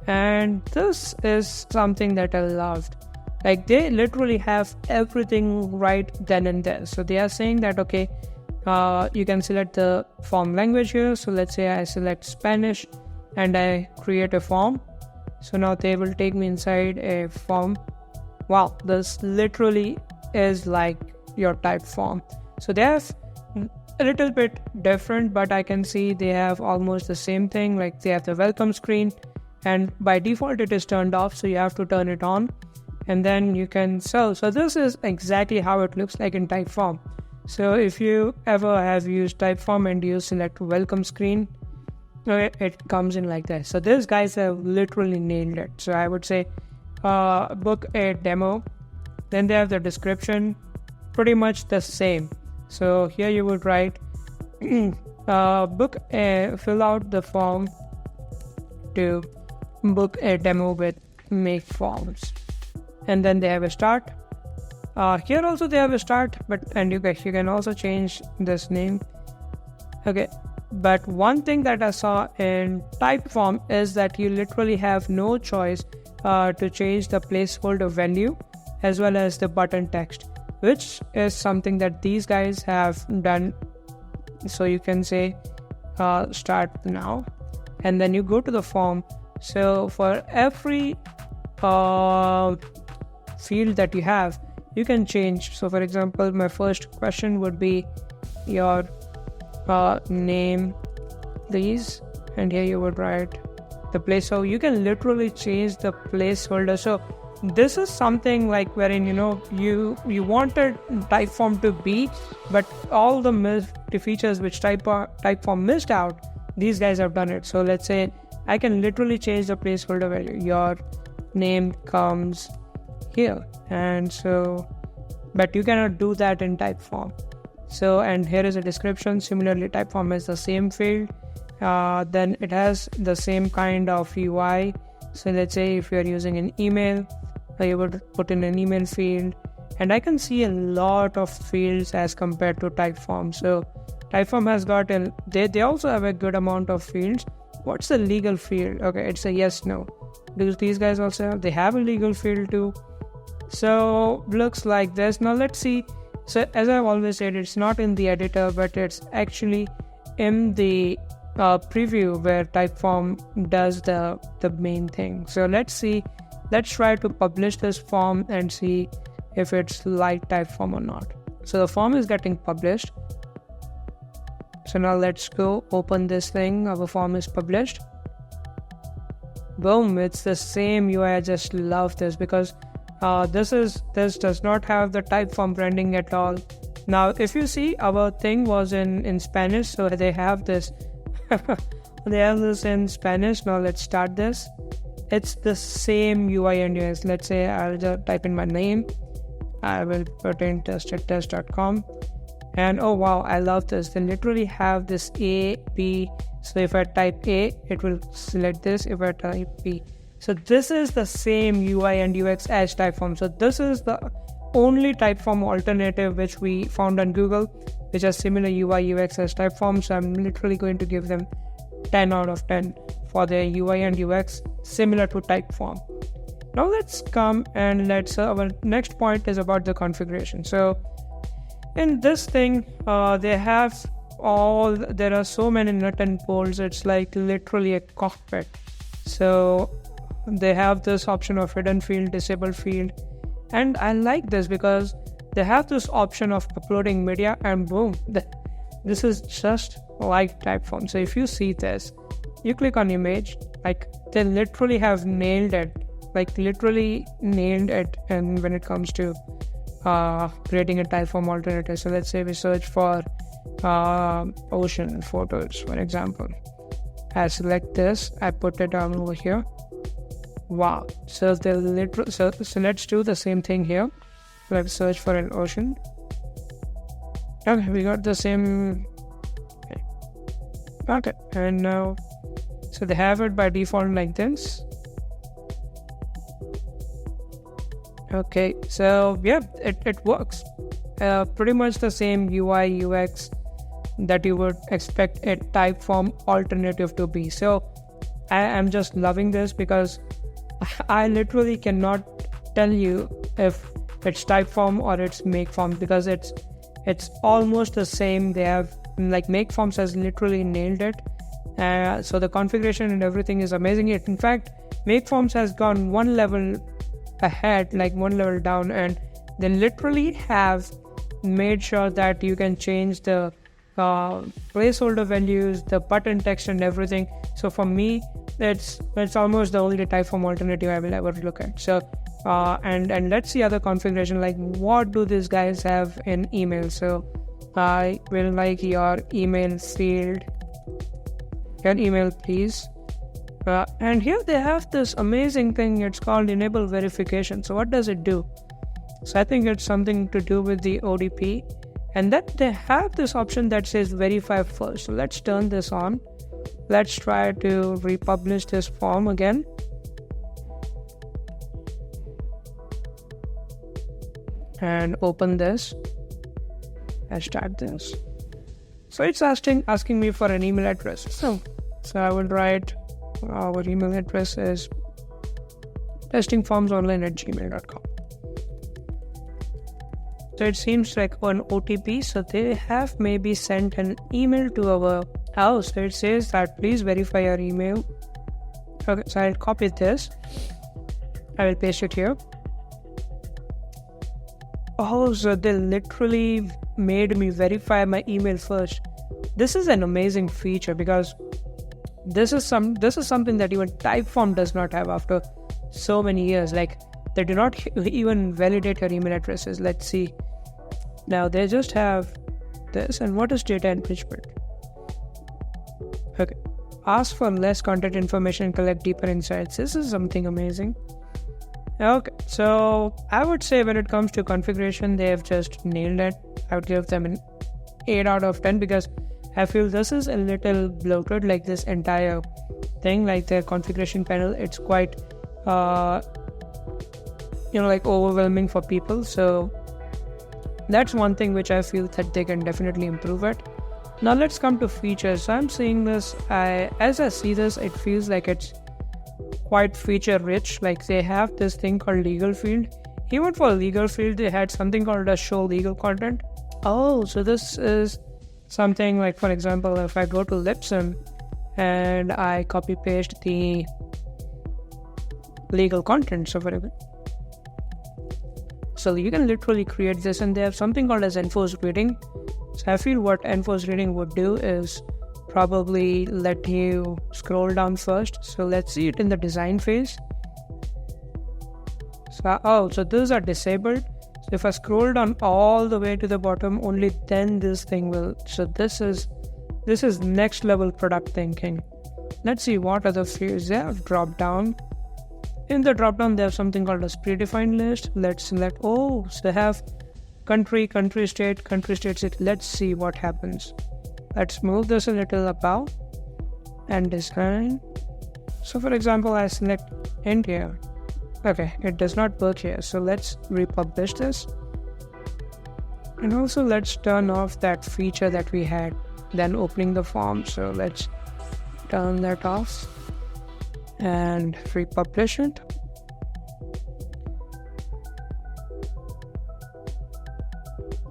And this is something that I loved. Like they literally have everything right then and there. So they are saying that, okay, you can select the form language here. So let's say I select Spanish and I create a form. So now they will take me inside a form. Wow, this literally is like your Typeform. So they have a little bit different, but I can see they have almost the same thing. Like they have the welcome screen, and by default it is turned off, so you have to turn it on, and then you can sell. So this is exactly how it looks like in Typeform. So if you ever have used Typeform and you select welcome screen, it comes in like this. So these guys have literally nailed it. So I would say book a demo. Then they have the description, pretty much the same. So here you would write fill out the form to book a demo with MakeForms. And then they have a start. Here also they have a start, and you can also change this name. Okay, but one thing that I saw in Typeform is that you literally have no choice to change the placeholder value as well as the button text, which is something that these guys have done. So you can say start now, and then you go to the form. So for every field that you have, you can change. So for example, my first question would be your name, please, and here you would write the place. So you can literally change the placeholder. So this is something like wherein you wanted Typeform to be, but all the features which Typeform missed out, these guys have done it. So let's say I can literally change the placeholder value. Your name comes here, and so, but you cannot do that in Typeform. So, and here is a description. Similarly, Typeform has the same field. Then it has the same kind of UI. So let's say if you're using an email, you would put in an email field, and I can see a lot of fields as compared to Typeform. So Typeform has got they also have a good amount of fields. What's the legal field? Okay, it's a yes, no. Do these guys also have? They have a legal field too. So looks like this. Now let's see. So as I've always said, it's not in the editor, but it's actually in the preview where Typeform does the main thing. So let's see. Let's try to publish this form and see if it's like Typeform or not. So the form is getting published. So now let's go open this thing. Our form is published. Boom, it's the same UI. I just love this because this does not have the Typeform branding at all. Now if you see, our thing was in Spanish, so they have this they have this in Spanish. Now let's start this. It's the same UI and UX. Let's say I'll just type in my name. I will put in test@test.com, and oh wow, I love this. They literally have this A, B. So if I type A, it will select this. If I type B, so this is the same UI and UX as Typeform. So this is the only Typeform alternative which we found on Google, which has similar UI UX as Typeform. So I'm literally going to give them 10 out of 10 for their UI and UX similar to Typeform. Now let's come and our next point is about the configuration. So in this thing, there are so many nut and bolts. It's like literally a cockpit. So they have this option of hidden field, disabled field, and I like this because they have this option of uploading media, and boom, this is just like Typeform. So if you see this, you click on image, like they literally have nailed it, and when it comes to creating a Typeform alternative. So let's say we search for ocean photos, for example. I select this, I put it down over here. Wow. So so let's do the same thing here. Let's search for an ocean. Okay, we got the same. Okay, and now, so they have it by default like this. Okay, so yeah, it works. Pretty much the same UI UX that you would expect a Typeform alternative to be. So I am just loving this because I literally cannot tell you if it's Typeform or it's MakeForms, because it's almost the same. They have, like, MakeForms has literally nailed it. So the configuration and everything is amazing. In fact, MakeForms has gone one level ahead, like one level down, and they literally have made sure that you can change the placeholder values, the button text and everything. So for me, it's almost the only Typeform alternative I will ever look at. So and let's see other configuration, like what do these guys have in email. So I will like your email field, your email please. And here they have this amazing thing. It's called enable verification. So what does it do? So I think it's something to do with the ODP. And then they have this option that says verify first. So let's turn this on. Let's try to republish this form again. And open this. Let's start this. So it's asking me for an email address. So I will write, our email address is testingformsonline@gmail.com. So it seems like an OTP. So they have maybe sent an email to our house. So it says that please verify your email. Okay, so I'll copy this. I will paste it here. Oh, so they literally made me verify my email first. This is an amazing feature, because this is something that even Typeform does not have after so many years. Like, they do not even validate your email addresses. Let's see. Now they just have this. And what is data enrichment? Okay. Ask for less contact information, collect deeper insights. This is something amazing. Okay, so I would say when it comes to configuration, they have just nailed it. I would give them an 8 out of 10, because I feel this is a little bloated, like this entire thing, like their configuration panel. It's quite, like overwhelming for people. So that's one thing which I feel that they can definitely improve it. Now let's come to features. So I'm seeing this, as I see this, it feels like it's quite feature rich. Like, they have this thing called legal field. Even for legal field, they had something called a show legal content. Oh, so this is something like, for example, if I go to Lipson and I copy paste the legal content, so you can literally create this, and they have something called as enforced reading. So I feel what enforced reading would do is probably let you scroll down first. So let's see it in the design phase. So these are disabled. So if I scroll down all the way to the bottom, only then this thing will. So this is next level product thinking. Let's see what other fields they have. Drop down. In the drop down, they have something called as predefined list. Let's select. Oh, so they have country, state, state. Let's see what happens. Let's move this a little above and design. So for example, I select India. Okay, it does not work here. So let's republish this. And also let's turn off that feature that we had, then opening the form. So let's turn that off and republish it.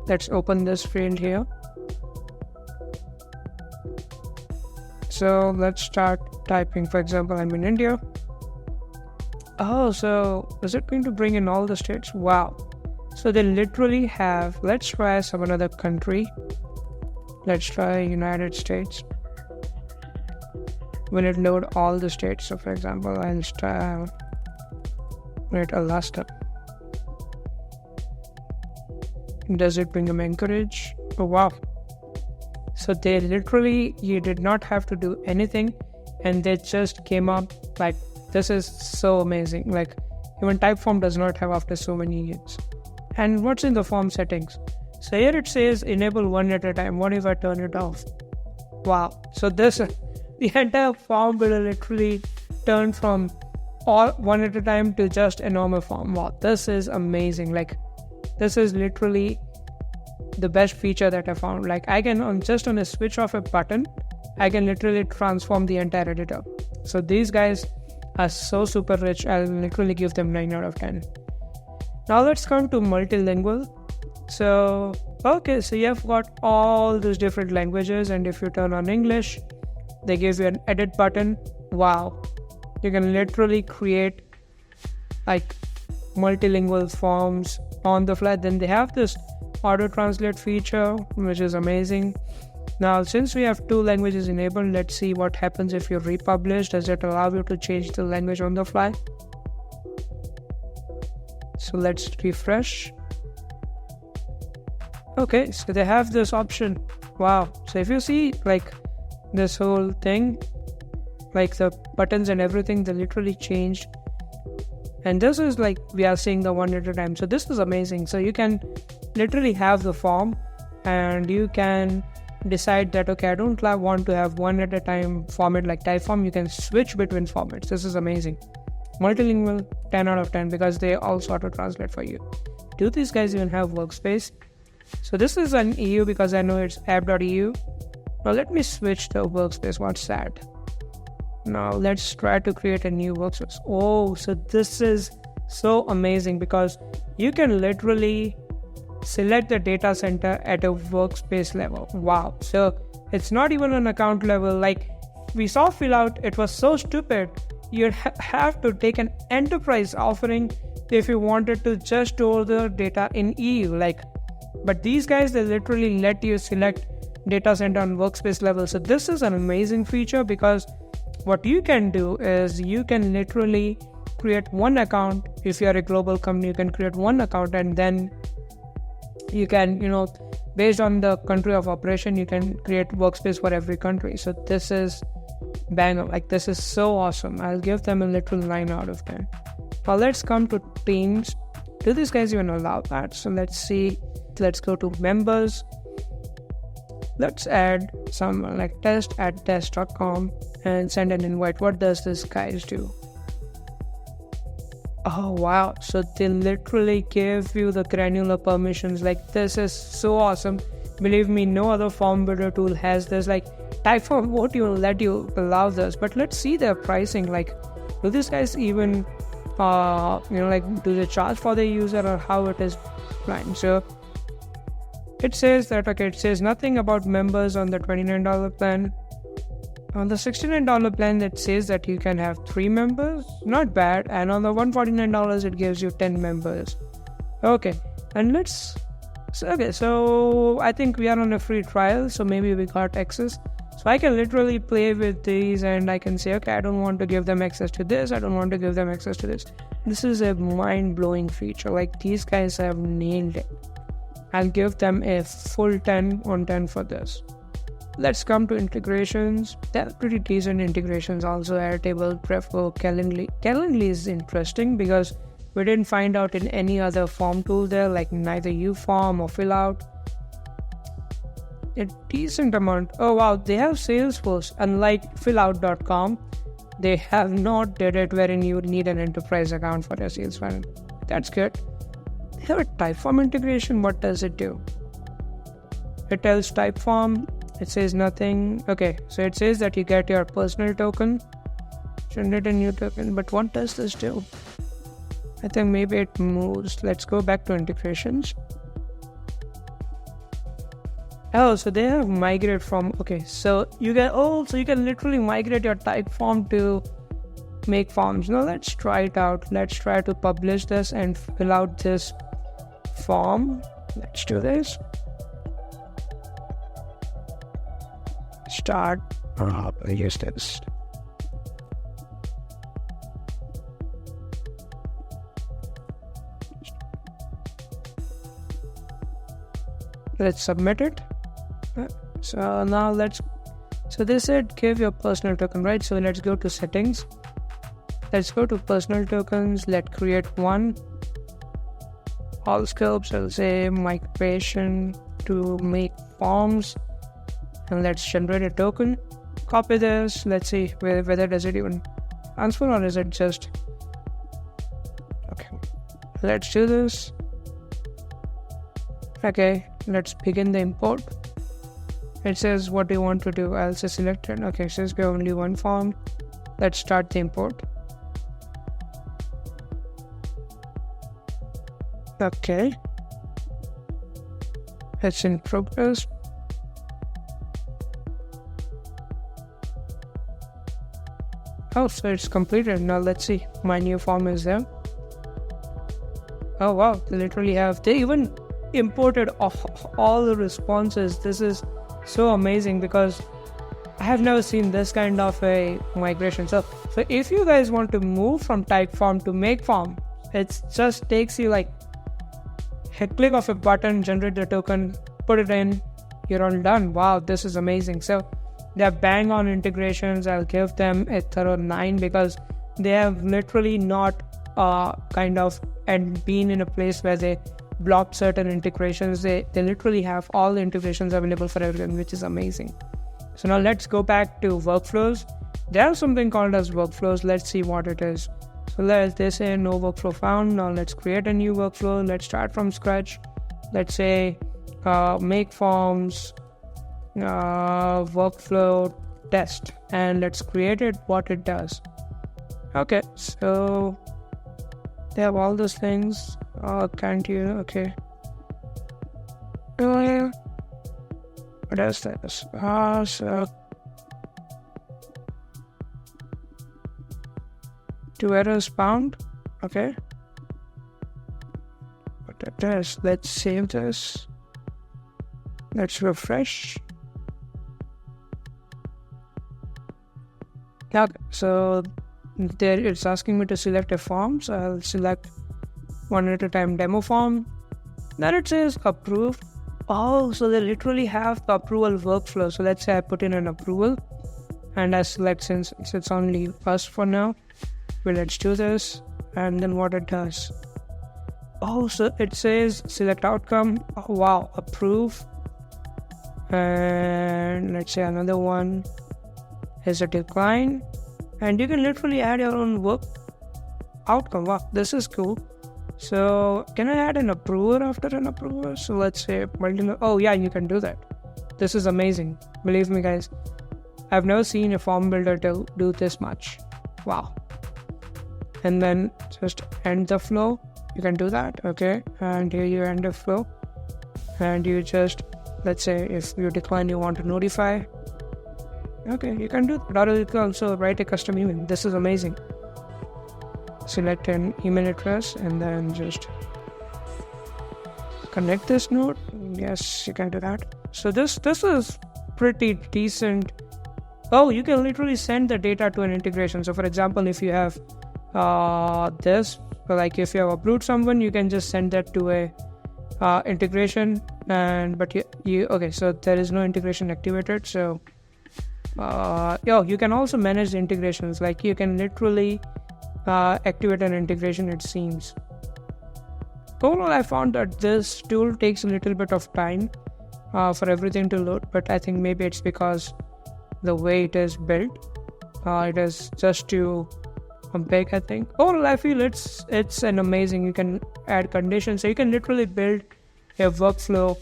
Let's open this field here. So let's start typing. For example, I'm in India. Oh, so is it going to bring in all the states? Wow. So they literally have, let's try some another country. Let's try United States. Will it load all the states? So for example, I'll try Alaska. Does it bring them Anchorage? Oh wow. So they literally, you did not have to do anything, and they just came up like, this is so amazing. Like, even Typeform does not have after so many years. And what's in the form settings? So here it says enable one at a time. What if I turn it off? Wow. So the entire form will literally turn from all one at a time to just a normal form. Wow, this is amazing. Like, this is literally the best feature that I found. Like, I can on a switch of a button, I can literally transform the entire editor. So these guys are so super rich. I'll literally give them 9 out of 10. Now let's come to multilingual. So you have got all these different languages, and if you turn on English, they give you an edit button. Wow, you can literally create like multilingual forms on the fly. Then they have this auto translate feature, which is amazing. Now, since we have 2 languages enabled, let's see what happens if you republish. Does it allow you to change the language on the fly? So let's refresh. Okay, so they have this option. Wow. So if you see like this whole thing, like the buttons and everything, they literally changed. And this is like we are seeing the one at a time. So this is amazing. So you can literally have the form and you can decide that, okay, I don't want to have one at a time format like Typeform. You can switch between formats. This is amazing. Multilingual, 10 out of 10 because they also auto translate for you. Do these guys even have workspace? So this is an EU because I know it's app.eu. Now let me switch the workspace. What's that? Now let's try to create a new workspace. Oh, so this is so amazing because you can literally select the data center at a workspace level. Wow. So it's not even an account level. Like we saw Fillout, it was so stupid. You'd have to take an enterprise offering if you wanted to just store the data in EU. But these guys, they literally let you select data center on workspace level. So this is an amazing feature because what you can do is you can literally create one account. If you are a global company, you can create one account and then you can, based on the country of operation, you can create workspace for every country. So this is banger. This is so awesome. I'll give them a literal 9 out of 10. Now let's come to teams. Do these guys even allow that? So let's see. Let's go to members. Let's add someone like test@test.com and send an invite. What does this guys do? Oh wow, so they literally give you the granular permissions. This is so awesome. Believe me, no other form builder tool has this. Typeform won't even let you allow this. But let's see their pricing. Do these guys even do they charge for the user or how it is planned? So it says that, it says nothing about members on the $29 plan. On the $69 plan, it says that you can have 3 members. Not bad. And on the $149, it gives you 10 members. Okay. And so I think we are on a free trial. So maybe we got access. So I can literally play with these and I can say, okay, I don't want to give them access to this. I don't want to give them access to this. This is a mind-blowing feature. These guys have nailed it. I'll give them a full 10 on 10 for this. Let's come to integrations. They're pretty decent integrations also. Airtable, Prefer, Calendly. Calendly is interesting because we didn't find out in any other form tool there, neither YouForm or Fillout. A decent amount. Oh wow, they have Salesforce. Unlike Fillout.com, they have not did it wherein you need an enterprise account for your sales funnel. That's good. They have a Typeform integration. What does it do? It tells Typeform. It says nothing. Okay, so it says that you get your personal token, generate a new token. But what does this do? I think maybe it moves. Let's go back to integrations. Oh, so they have migrate from. Okay, so you can literally migrate your Typeform to MakeForms. Now let's try it out. Let's try to publish this and fill out this form. Let's do this. Start. Use this. Let's submit it. So now so they said give your personal token, right? So let's go to settings. Let's go to personal tokens. Let's create one. All scopes, I'll say migration to MakeForms. And let's generate a token. Copy this. Let's see whether does it even transfer or is it just. Okay. Let's do this. Okay. Let's begin the import. It says what do you want to do. I'll say select it. Okay. It says we have only one form. Let's start the import. Okay. It's in progress. Oh, so it's completed. Now let's see. My new form is there. Oh wow, they even imported all the responses. This is so amazing because I have never seen this kind of a migration. So if you guys want to move from Typeform to MakeForm, it just takes you like a click of a button, generate the token, put it in, you're all done. Wow, this is amazing. So they're bang on integrations. I'll give them a thorough 9 because they have literally not kind of and been in a place where they blocked certain integrations. They literally have all the integrations available for everyone, which is amazing. So now let's go back to workflows. There's something called as workflows. Let's see what it is. So they say no workflow found. Now let's create a new workflow. Let's start from scratch. Let's say MakeForms workflow test, and let's create it what it does. Okay, so they have all those things. Can't you? Okay. What else this? So 2 errors found. Okay. What that is? Let's save this. Let's refresh. Yeah, so there it's asking me to select a form, so I'll select one at a time demo form. Then it says approve. Oh, so they literally have the approval workflow. So let's say I put in an approval and I select, since it's only first for now, well, let's do this. And then what it does. Oh, so it says select outcome. Oh, wow, approve. And let's say another one is a decline, and you can literally add your own work outcome. Wow, this is cool. So can I add an approver after an approver? So let's say oh yeah, you can do that. This is amazing. Believe me guys, I've never seen a form builder to do this much. Wow. And then just end the flow. You can do that. Okay, and here you end the flow, and you just, let's say if you decline, you want to notify. Okay, you can do that. Or you can also write a custom email. This is amazing. Select an email address and then just connect this node. Yes, you can do that. So this is pretty decent. Oh, you can literally send the data to an integration. So for example, if you have this, like if you have approved someone, you can just send that to a integration. And but you okay, so there is no integration activated. So you can also manage the integrations. Like you can literally activate an integration, it seems. Overall, I found that this tool takes a little bit of time for everything to load, but I think maybe it's because the way it is built. It is just too big, I think. Overall, I feel it's an amazing. You can add conditions, so you can literally build a workflow,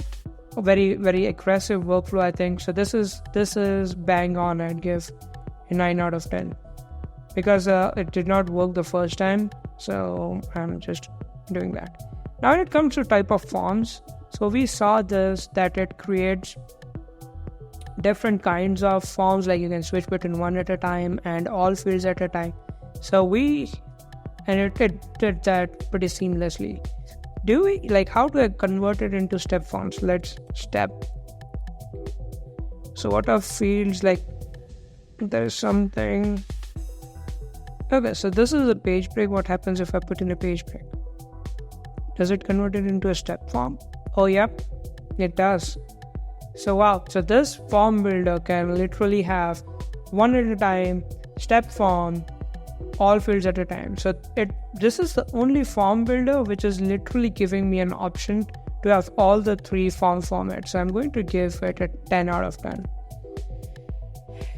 a very, very aggressive workflow, I think. So this is bang on. I'd give a 9 out of 10 because it did not work the first time, so I'm just doing that. Now when it comes to type of forms, so we saw that it creates different kinds of forms, like you can switch between one at a time and all fields at a time. So it did that pretty seamlessly. How do I convert it into step forms? Let's step. So what are fields? Like there's something. Okay, so this is a page break. What happens if I put in a page break? Does it convert it into a step form? Oh, yep, it does. So wow, so this form builder can literally have one at a time, step form, all fields at a time. So this is the only form builder which is literally giving me an option to have all the 3 form formats. So I'm going to give it a 10 out of 10.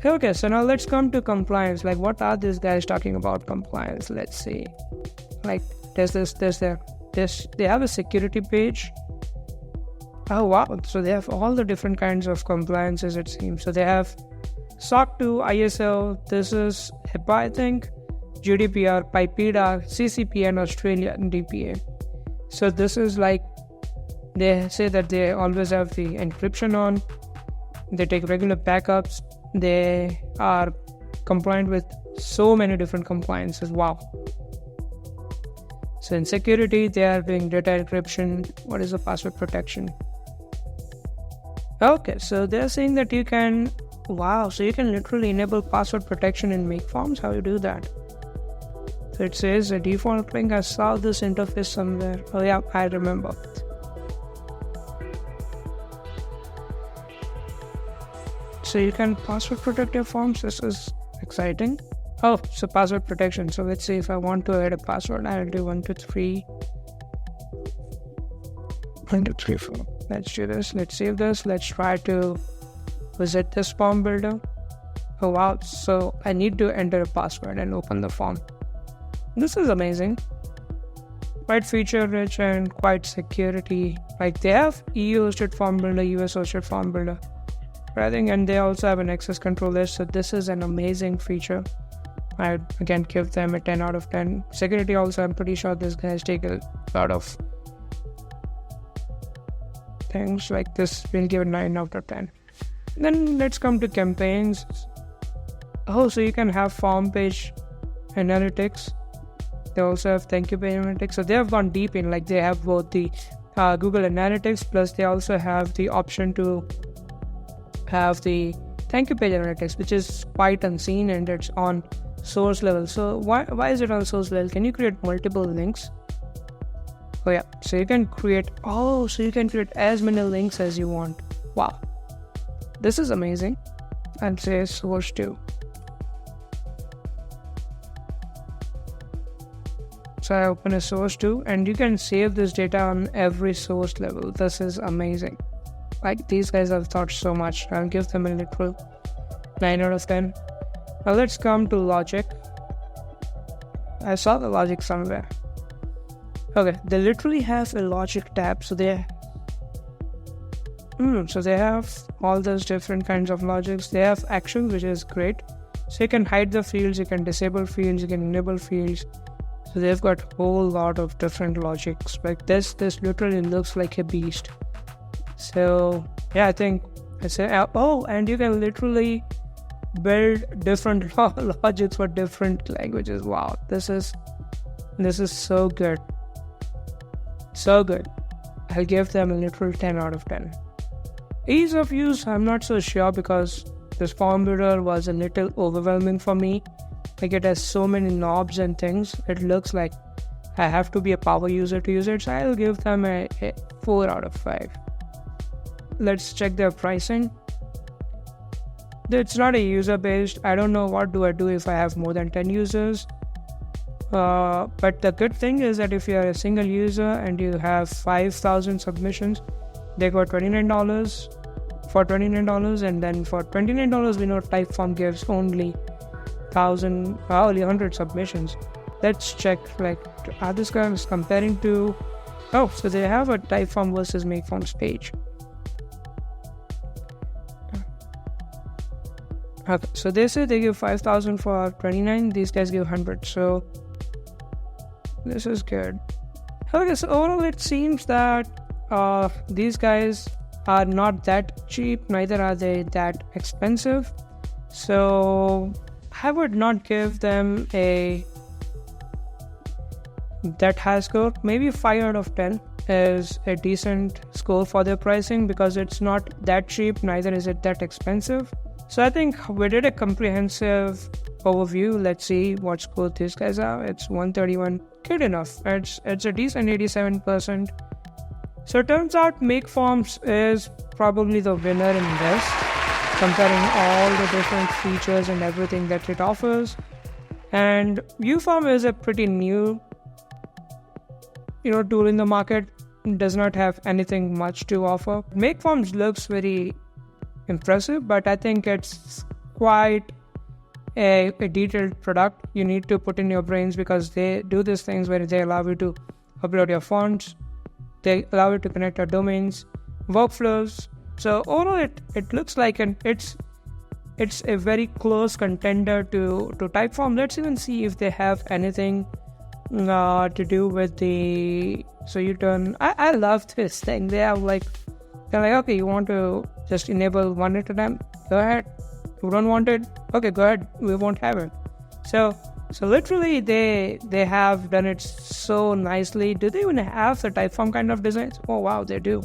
Okay, so now let's come to compliance. Like what are these guys talking about compliance? Let's see. Like they have a security page. Oh wow, so they have all the different kinds of compliances, it seems. So they have SOC 2, ISO, this is HIPAA, I think, GDPR, PIPEDA, CCP, and Australian DPA. So this is like, they say that they always have the encryption on, they take regular backups, they are compliant with so many different compliances. Wow. So in security, they are doing data encryption. What is the password protection? Okay, so they're saying that you can, wow, so you can literally enable password protection in MakeForms. How you do that? So it says a default link. I saw this interface somewhere. Oh yeah, I remember. So you can password protect your forms. This is exciting. Oh, so password protection. So let's say if I want to add a password, I'll do 1, 2, 3. 1, 2, 3, 4. Let's do this. Let's save this. Let's try to visit this form builder. Oh wow. So I need to enter a password and open the form. This is amazing. Quite feature rich and quite security. Like they have EU hosted form builder, US hosted form builder. And they also have an access control list. So this is an amazing feature. I again give them a 10 out of 10. Security also, I'm pretty sure this guys take a lot of things like this. We'll give it 9 out of 10. Then let's come to campaigns. Oh, so you can have form page analytics. They also have thank you page analytics. So they have gone deep in, like they have both the Google Analytics, plus they also have the option to have the thank you page analytics, which is quite unseen and it's on source level. So why is it on source level? Can you create multiple links? Oh yeah, so you can create as many links as you want. Wow, this is amazing. And say source 2. So I open a source 2 and you can save this data on every source level. This is amazing. Like these guys have thought so much. I'll give them a literal 9 out of 10. Now let's come to logic. I saw the logic somewhere. Okay, they literally have a logic tab. So they have all those different kinds of logics. They have actions, which is great. So you can hide the fields, you can disable fields, you can enable fields. So they've got a whole lot of different logics. Like this literally looks like a beast. So yeah, I think I say, and you can literally build different logics for different languages. Wow, this is so good. So good. I'll give them a literal 10 out of 10. Ease of use, I'm not so sure because this form builder was a little overwhelming for me. Like it has so many knobs and things. It looks like I have to be a power user to use it. So I'll give them a 4 out of 5. Let's check their pricing. It's not a user based. I don't know what do I do if I have more than 10 users. But the good thing is that if you're a single user and you have 5,000 submissions, they got $29 for $29, and then for $29 we know Typeform gives only 100 submissions. Let's check, like, are these guys comparing to, so they have a Typeform versus MakeForms page. Okay, so they say they give 5,000 for 29, these guys give 100, so this is good. Okay, so overall it seems that these guys are not that cheap, neither are they that expensive. So I would not give them that high score. Maybe 5 out of 10 is a decent score for their pricing because it's not that cheap, neither is it that expensive. So I think we did a comprehensive overview. Let's see what score these guys are. It's 131. Good enough. It's a decent 87%. So it turns out MakeForms is probably the winner in this, comparing all the different features and everything that it offers. And YouForm is a pretty new tool in the market. It does not have anything much to offer. MakeForms looks very impressive, but I think it's quite a detailed product. You need to put in your brains because they do these things where they allow you to upload your fonts, they allow you to connect your domains, workflows. So overall it looks like it's a very close contender to Typeform. Let's even see if they have anything to do with the, so you turn, I love this thing. They have like, they're like, okay, you want to just enable one at a time? Go ahead. You don't want it? Okay, go ahead. We won't have it. So literally they have done it so nicely. Do they even have the Typeform kind of designs? Oh wow, they do.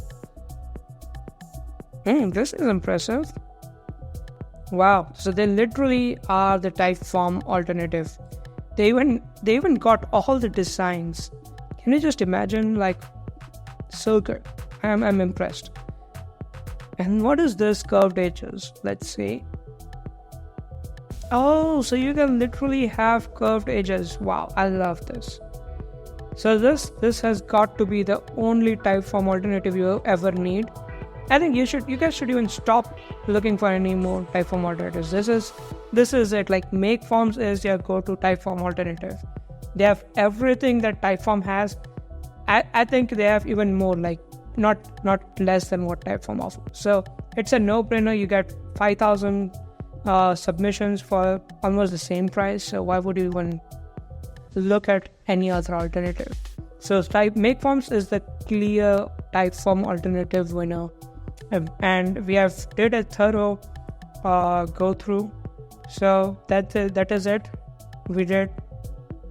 This is impressive. Wow. So they literally are the Typeform alternative. They even got all the designs. Can you just imagine? Like, so good. I'm impressed. And what is this curved edges? Let's see. Oh, so you can literally have curved edges. Wow, I love this. So this has got to be the only Typeform alternative you ever need. I think you guys should even stop looking for any more Typeform alternatives. This is it. Like, MakeForms is your go-to Typeform alternative. They have everything that Typeform has. I think they have even more, like not less than what Typeform offers. So it's a no-brainer. You get 5,000 submissions for almost the same price. So why would you even look at any other alternative? So MakeForms is the clear Typeform alternative winner. And we have did a thorough go through. So that is it. We did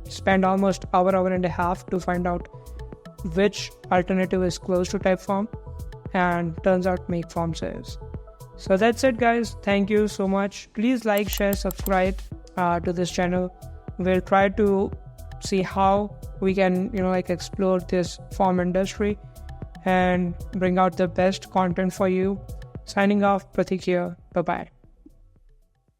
spend almost hour and a half to find out which alternative is close to Typeform, and turns out MakeForms is. So that's it, guys. Thank you so much. Please like, share, subscribe to this channel. We'll try to see how we can explore this form industry and bring out the best content for you. Signing off, Pratik here. Bye-bye.